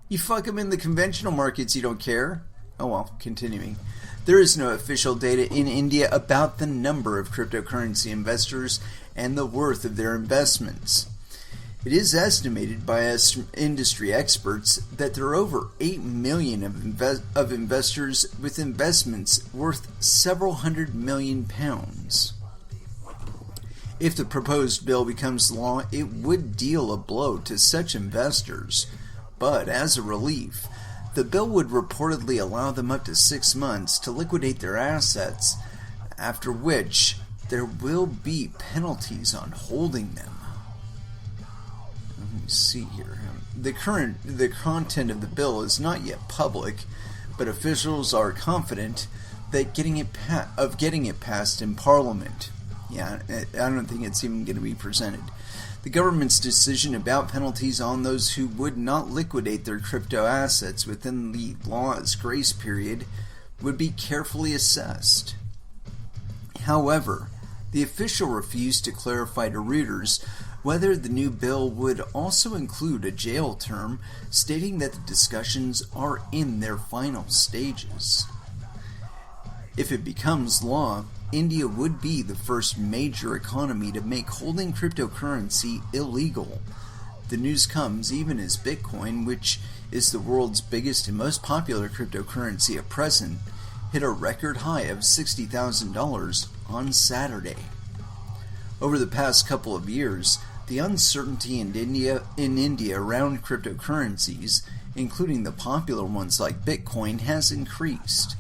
Speaker 1: You fuck them in the conventional markets, you don't care. Oh well, continuing. There is no official data in India about the number of cryptocurrency investors and the worth of their investments. It is estimated by industry experts that there are over 8 million of investors with investments worth several hundred million pounds. If the proposed bill becomes law, it would deal a blow to such investors. But as a relief, the bill would reportedly allow them up to 6 months to liquidate their assets, after which there will be penalties on holding them. Let me see here. The content of the bill is not yet public, but officials are confident that getting it passed in Parliament. Yeah, I don't think it's even going to be presented. The government's decision about penalties on those who would not liquidate their crypto assets within the law's grace period would be carefully assessed. However, the official refused to clarify to Reuters whether the new bill would also include a jail term, stating that the discussions are in their final stages. If it becomes law, India would be the first major economy to make holding cryptocurrency illegal. The news comes even as Bitcoin, which is the world's biggest and most popular cryptocurrency at present, hit a record high of $60,000 on Saturday. Over the past couple of years, the uncertainty in India around cryptocurrencies, including the popular ones like Bitcoin, has increased.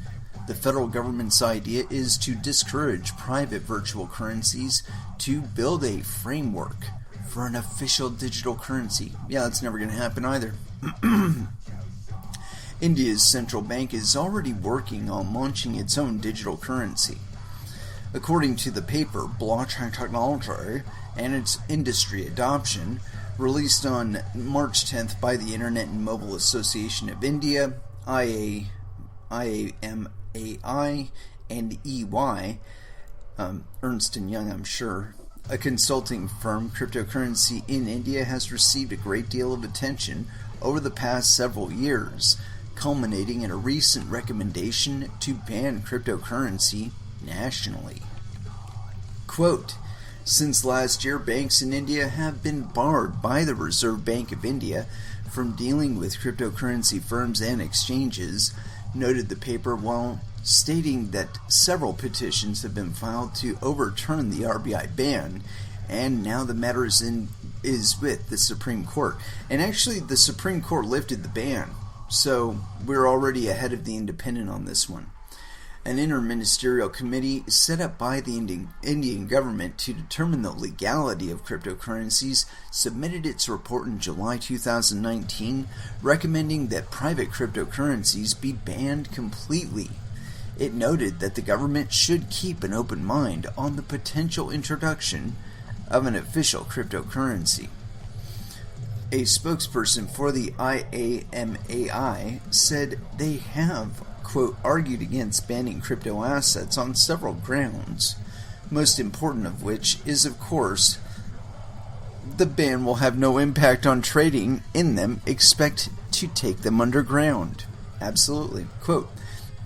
Speaker 1: The federal government's idea is to discourage private virtual currencies to build a framework for an official digital currency. Yeah, that's never going to happen either. India's central bank is already working on launching its own digital currency. According to the paper Blockchain Technology and its Industry Adoption, released on March 10th by the Internet and Mobile Association of India, IAMAI, and EY, Ernst & Young, I'm sure, a consulting firm, cryptocurrency in India has received a great deal of attention over the past several years, culminating in a recent recommendation to ban cryptocurrency nationally. Quote, since last year, banks in India have been barred by the Reserve Bank of India from dealing with cryptocurrency firms and exchanges, noted the paper, while stating that several petitions have been filed to overturn the RBI ban, and now the matter is with the Supreme Court. And actually, the Supreme Court lifted the ban, so we're already ahead of the Independent on this one. An interministerial committee set up by the Indian government to determine the legality of cryptocurrencies submitted its report in July 2019, recommending that private cryptocurrencies be banned completely. It noted that the government should keep an open mind on the potential introduction of an official cryptocurrency. A spokesperson for the IAMAI said they have, quote, argued against banning crypto assets on several grounds, most important of which is, of course, the ban will have no impact on trading in them, expect to take them underground. Absolutely. Quote,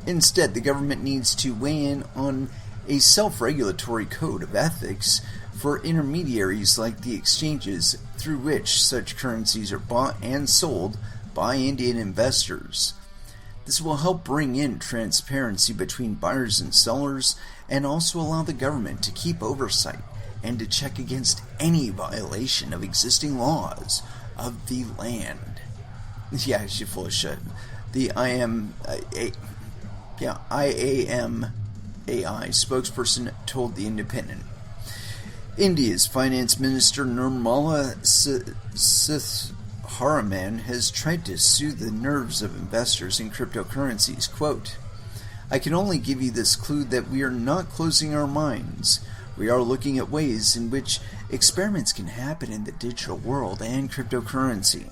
Speaker 1: instead, the government needs to weigh in on a self-regulatory code of ethics for intermediaries like the exchanges through which such currencies are bought and sold by Indian investors. This will help bring in transparency between buyers and sellers and also allow the government to keep oversight and to check against any violation of existing laws of the land. Yeah, you're full of shit. The IAMAI spokesperson told The Independent. India's Finance Minister Nirmala Sitharaman has tried to soothe the nerves of investors in cryptocurrencies. Quote, I can only give you this clue that we are not closing our minds. We are looking at ways in which experiments can happen in the digital world and cryptocurrency.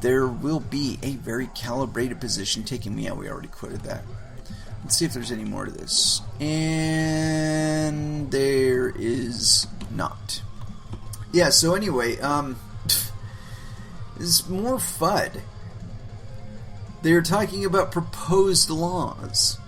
Speaker 1: There will be a very calibrated position taken. Yeah, we already quoted that. Let's see if there's any more to this. And there is not. Yeah, so anyway, this is more FUD. They're talking about proposed laws.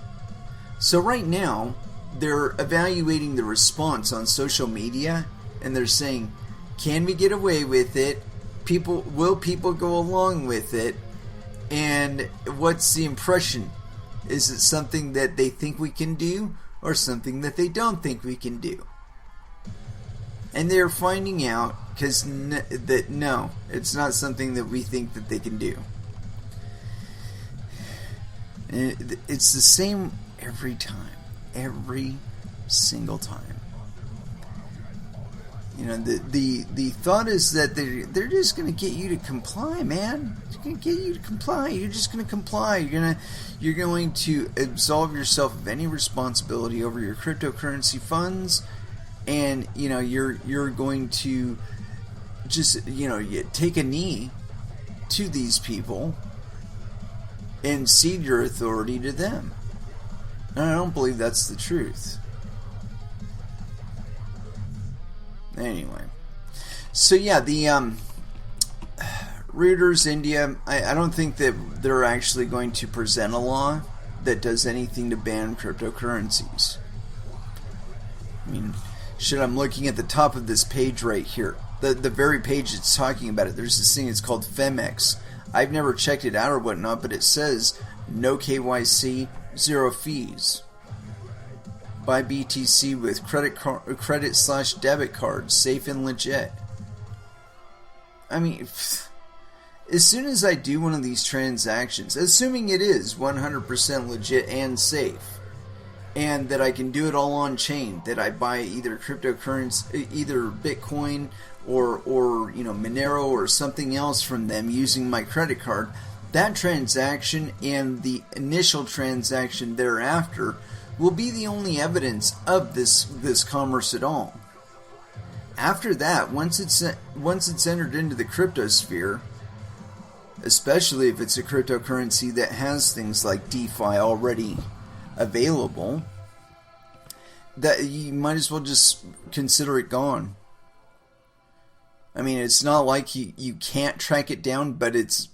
Speaker 1: So right now, they're evaluating the response on social media, and they're saying, can we get away with it? Will people go along with it? And what's the impression? Is it something that they think we can do, or something that they don't think we can do? And they're finding out that no, it's not something that we think that they can do. And it's the same every time. Every single time. You know, the thought is that they're just going to get you to comply, man. They're going to get you to comply. You're just going to comply. You're going to absolve yourself of any responsibility over your cryptocurrency funds, and you know you're going to just take a knee to these people and cede your authority to them. And I don't believe that's the truth. Anyway, so yeah, the Reuters India, I don't think that they're actually going to present a law that does anything to ban cryptocurrencies. I mean, shit, I'm looking at the top of this page right here. The very page it's talking about it. There's this thing, it's called FEMEX. I've never checked it out or whatnot, but it says no KYC, zero fees. Buy BTC with credit/debit card, safe and legit. I mean, as soon as I do one of these transactions, assuming it is 100% legit and safe, and that I can do it all on chain, that I buy either cryptocurrency, either Bitcoin or Monero or something else from them using my credit card, that transaction and the initial transaction thereafter will be the only evidence of this commerce at all. After that, once it's entered into the cryptosphere, especially if it's a cryptocurrency that has things like DeFi already available, that you might as well just consider it gone. I mean, it's not like you can't track it down, but it's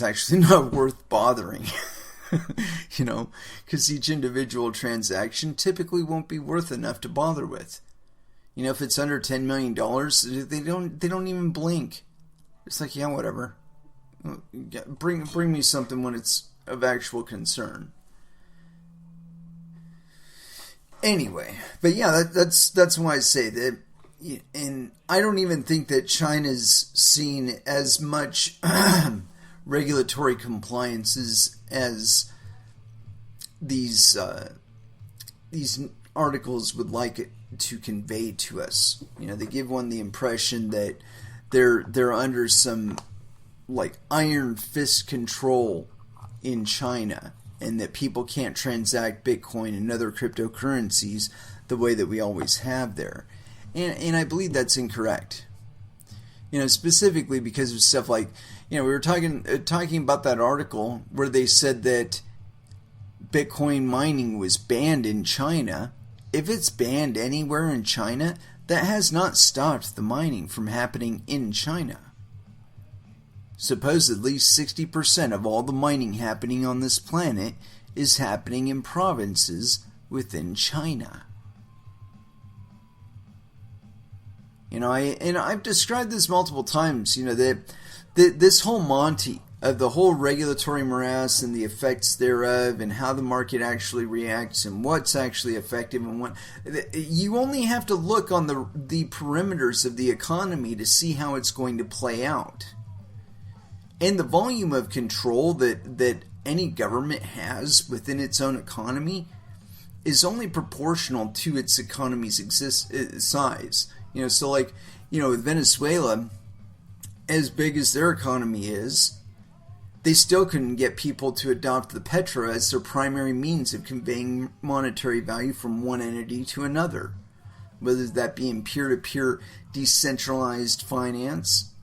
Speaker 1: actually not worth bothering. Because each individual transaction typically won't be worth enough to bother with. If it's under $10 million, they don't even blink. It's like, yeah, whatever. Bring me something when it's of actual concern. Anyway, but yeah, that's why I say that, and I don't even think that China's seen as much regulatory compliances as these articles would like it to convey to us. They give one the impression that they're under some like iron fist control in China, and that people can't transact Bitcoin and other cryptocurrencies the way that we always have there. And I believe that's incorrect. Specifically because of stuff like, we were talking about that article where they said that Bitcoin mining was banned in China. If it's banned anywhere in China, that has not stopped the mining from happening in China. Supposedly 60% of all the mining happening on this planet is happening in provinces within China. I've described this multiple times, that this whole Monty of the whole regulatory morass and the effects thereof and how the market actually reacts and what's actually effective and what, you only have to look on the perimeters of the economy to see how it's going to play out. And the volume of control that any government has within its own economy is only proportional to its economy's size. So like, with Venezuela, as big as their economy is, they still couldn't get people to adopt the petro as their primary means of conveying monetary value from one entity to another, whether that be in peer-to-peer decentralized finance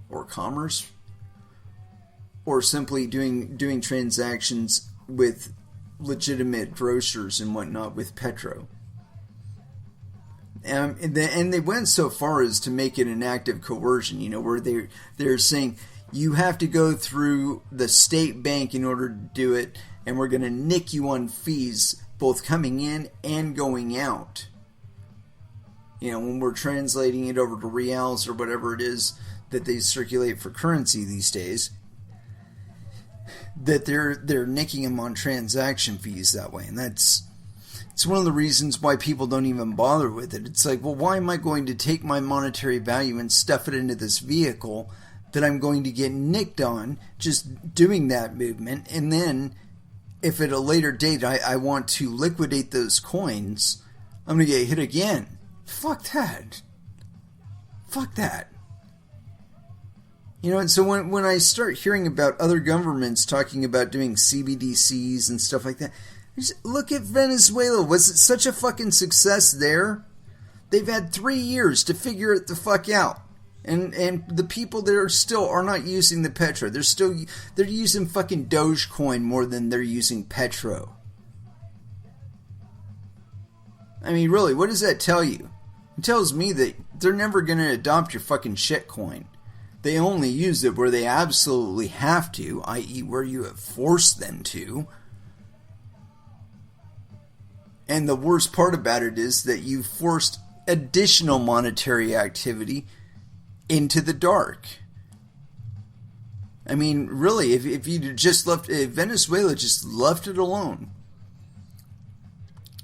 Speaker 1: or commerce, or simply doing transactions with legitimate grocers and whatnot with petro. And they went so far as to make it an act of coercion, where they're saying you have to go through the state bank in order to do it, and we're going to nick you on fees both coming in and going out. When we're translating it over to reals or whatever it is that they circulate for currency these days, that they're nicking them on transaction fees that way. And it's one of the reasons why people don't even bother with it. It's like, well, why am I going to take my monetary value and stuff it into this vehicle that I'm going to get nicked on just doing that movement? And then if at a later date I want to liquidate those coins, I'm going to get hit again. Fuck that. Fuck that. And so when I start hearing about other governments talking about doing CBDCs and stuff like that, just look at Venezuela. Was it such a fucking success there? They've had 3 years to figure it the fuck out. And the people there still are not using the petro. They're using fucking Dogecoin more than they're using petro. I mean, really, what does that tell you? It tells me that they're never going to adopt your fucking shitcoin. They only use it where they absolutely have to, i.e. where you have forced them to. And the worst part about it is that you forced additional monetary activity into the dark. I mean, really, if you just left, if Venezuela just left it alone,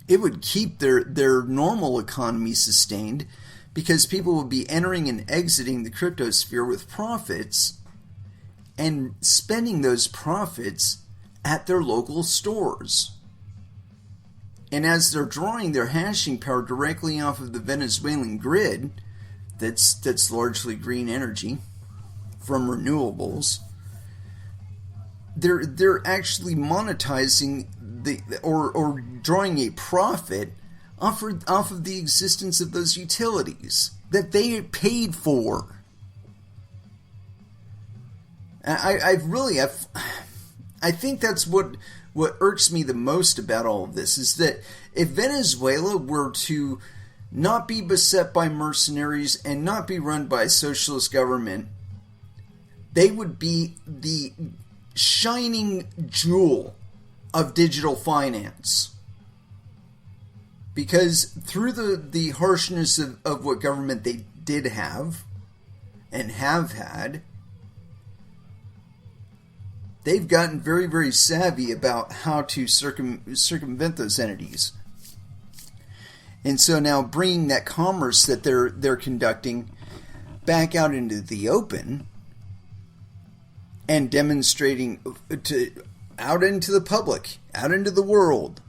Speaker 1: it would keep their normal economy sustained, because people would be entering and exiting the crypto sphere with profits and spending those profits at their local stores. And as they're drawing their hashing power directly off of the Venezuelan grid, that's largely green energy from renewables, they're actually monetizing or drawing a profit off of the existence of those utilities that they paid for. I think that's what irks me the most about all of this, is that if Venezuela were to not be beset by mercenaries and not be run by a socialist government, they would be the shining jewel of digital finance. Because through the harshness of what government they did have and have had, they've gotten very, very savvy about how to circumvent those entities. And so now bringing that commerce that they're conducting back out into the open and demonstrating out into the public, out into the world.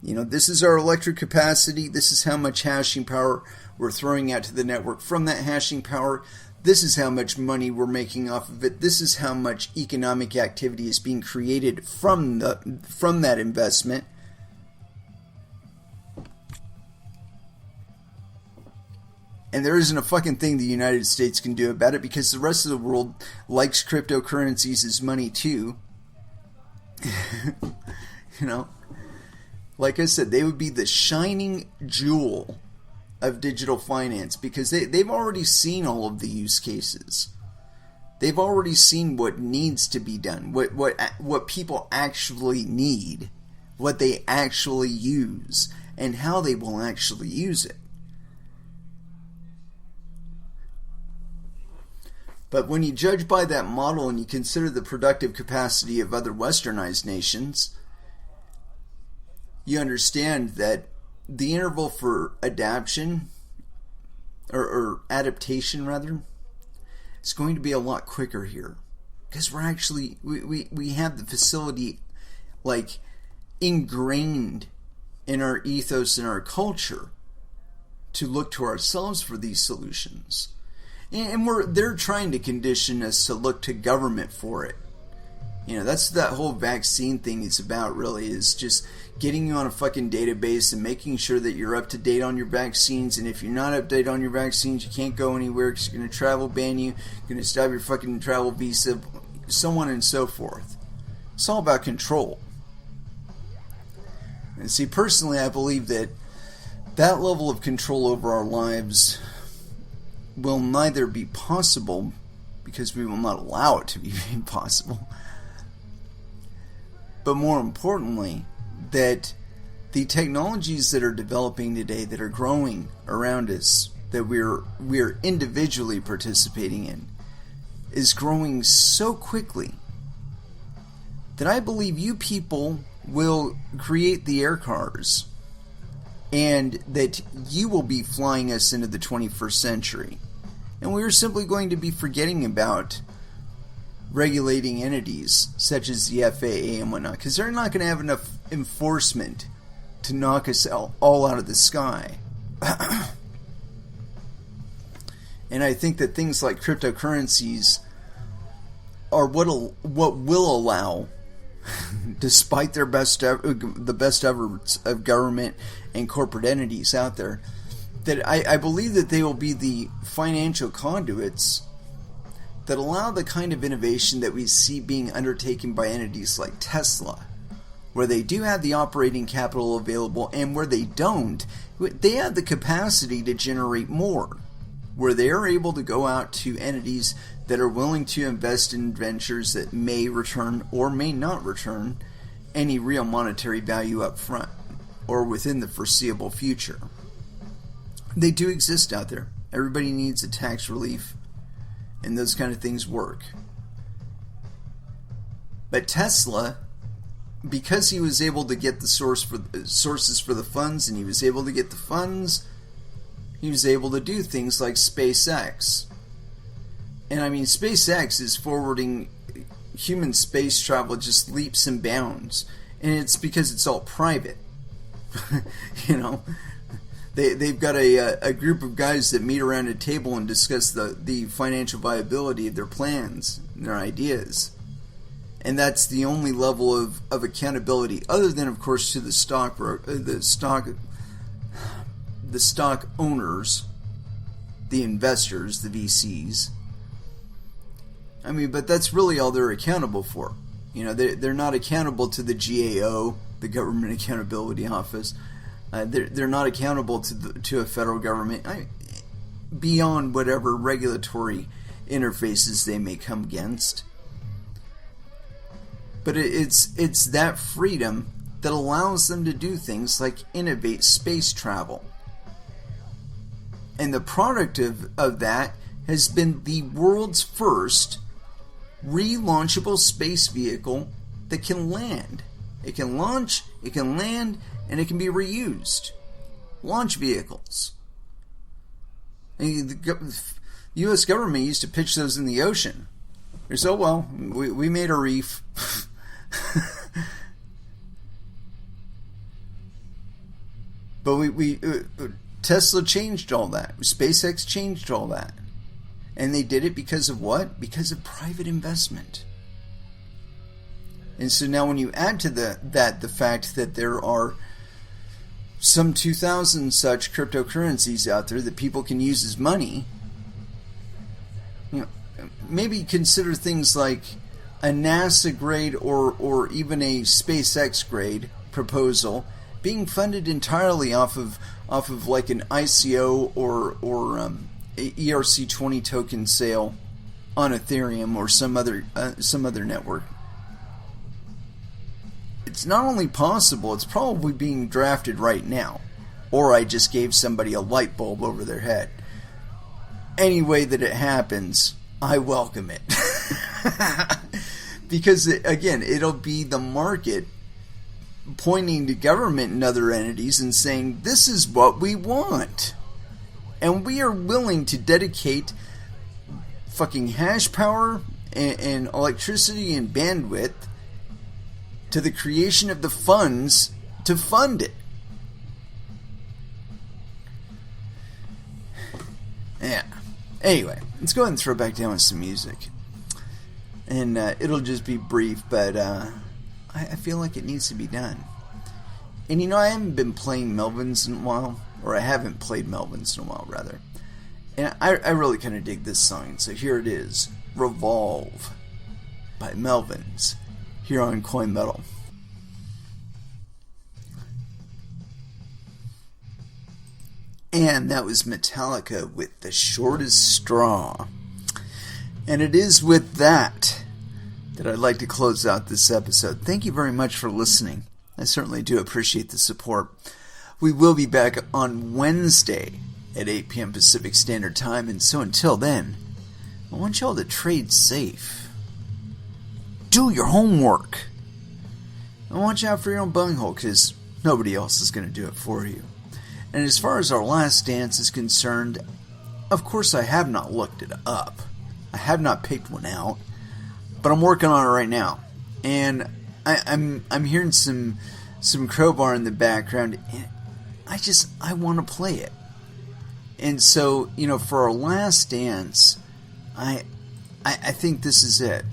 Speaker 1: This is our electric capacity. This is how much hashing power we're throwing out to the network. From that hashing power, this is how much money we're making off of it. This is how much economic activity is being created from that investment. And there isn't a fucking thing the United States can do about it, because the rest of the world likes cryptocurrencies as money too. Like I said, they would be the shining jewel of digital finance, because they've already seen all of the use cases. They've already seen what needs to be done, what people actually need, what they actually use, and how they will actually use it. But when you judge by that model and you consider the productive capacity of other westernized nations, you understand that the interval for adaptation, or adaptation rather, is going to be a lot quicker here. Because we're actually, we have the facility like ingrained in our ethos and our culture to look to ourselves for these solutions. And they're trying to condition us to look to government for it. That's that whole vaccine thing is about, really, is just getting you on a fucking database and making sure that you're up to date on your vaccines. And if you're not up to date on your vaccines, you can't go anywhere because you're going to travel ban you, going to stop your fucking travel visa, so on and so forth. It's all about control. And see, personally, I believe that level of control over our lives will neither be possible, because we will not allow it to be possible, but more importantly, that the technologies that are developing today, that are growing around us, that we're individually participating in, is growing so quickly that I believe you people will create the air cars, and that you will be flying us into the 21st century. And we're simply going to be forgetting about regulating entities such as the FAA and whatnot, because they're not going to have enough enforcement to knock us all out of the sky. And I think that things like cryptocurrencies are what will allow, despite the best efforts of government and corporate entities out there, that I believe that they will be the financial conduits that allow the kind of innovation that we see being undertaken by entities like Tesla, where they do have the operating capital available, and where they don't, they have the capacity to generate more, where they are able to go out to entities that are willing to invest in ventures that may return or may not return any real monetary value up front or within the foreseeable future. They do exist out there. Everybody needs a tax relief, and those kind of things work. But Tesla, because he was able to get the sources for the funds, and he was able to get the funds, he was able to do things like SpaceX. And I mean, SpaceX is forwarding human space travel just leaps and bounds. And it's because it's all private. You know, they've got a group of guys that meet around a table and discuss the financial viability of their plans and their ideas. And that's the only level of accountability, other than, of course, to the stock owners, the investors, the VCs. I mean, but that's really all they're accountable for. You know, they're not accountable to the GAO, the Government Accountability Office. They're not accountable to a federal government, beyond whatever regulatory interfaces they may come against. But it's that freedom that allows them to do things like innovate space travel. And the product of that has been the world's first relaunchable space vehicle that can land. It can launch, it can land, and it can be reused. Launch vehicles. The U.S. government used to pitch those in the ocean. They said, oh, well, we made a reef. But Tesla changed all that. SpaceX changed all that. And they did it because of what? Because of private investment. And so now when you add to the fact that there are some 2,000 such cryptocurrencies out there that people can use as money, you know, maybe consider things like a NASA grade or even a SpaceX grade proposal being funded entirely off of like an ICO or ERC20 token sale on Ethereum or some other network. It's not only possible, it's probably being drafted right now. Or I just gave somebody a light bulb over their head. Any way that it happens, I welcome it. Because, again, it'll be the market pointing to government and other entities and saying, this is what we want. And we are willing to dedicate fucking hash power and electricity and bandwidth to the creation of the funds to fund it. Yeah. Anyway, let's go ahead and throw back down with some music. And it'll just be brief, but I feel like it needs to be done. And you know, I haven't been playing Melvins in a while. Or I haven't played Melvins in a while, rather. And I really kind of dig this song. So here it is. Revolve by Melvins. Here on Coin Metal. And that was Metallica with The Shortest Straw. And it is with that I'd like to close out this episode. Thank you very much for listening. I certainly do appreciate the support. We will be back on Wednesday at 8 p.m. Pacific Standard Time, and so until then, I want y'all to trade safe. Do your homework. And watch out for your own bunghole, because nobody else is going to do it for you. And as far as our last dance is concerned, of course I have not looked it up. I have not picked one out, but I'm working on it right now. And I'm hearing some crowbar in the background, and I want to play it. And so, for our last dance, I think this is it.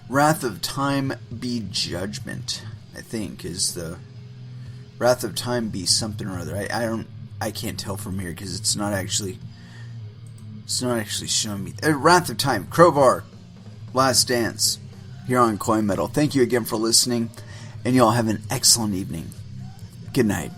Speaker 1: Wrath of Time be Judgment, I think, is the Wrath of Time be something or other. I can't tell from here because it's not actually showing me. Wrath of Time, Crowbar, Last Dance, here on Coin Metal. Thank you again for listening, and y'all have an excellent evening. Good night.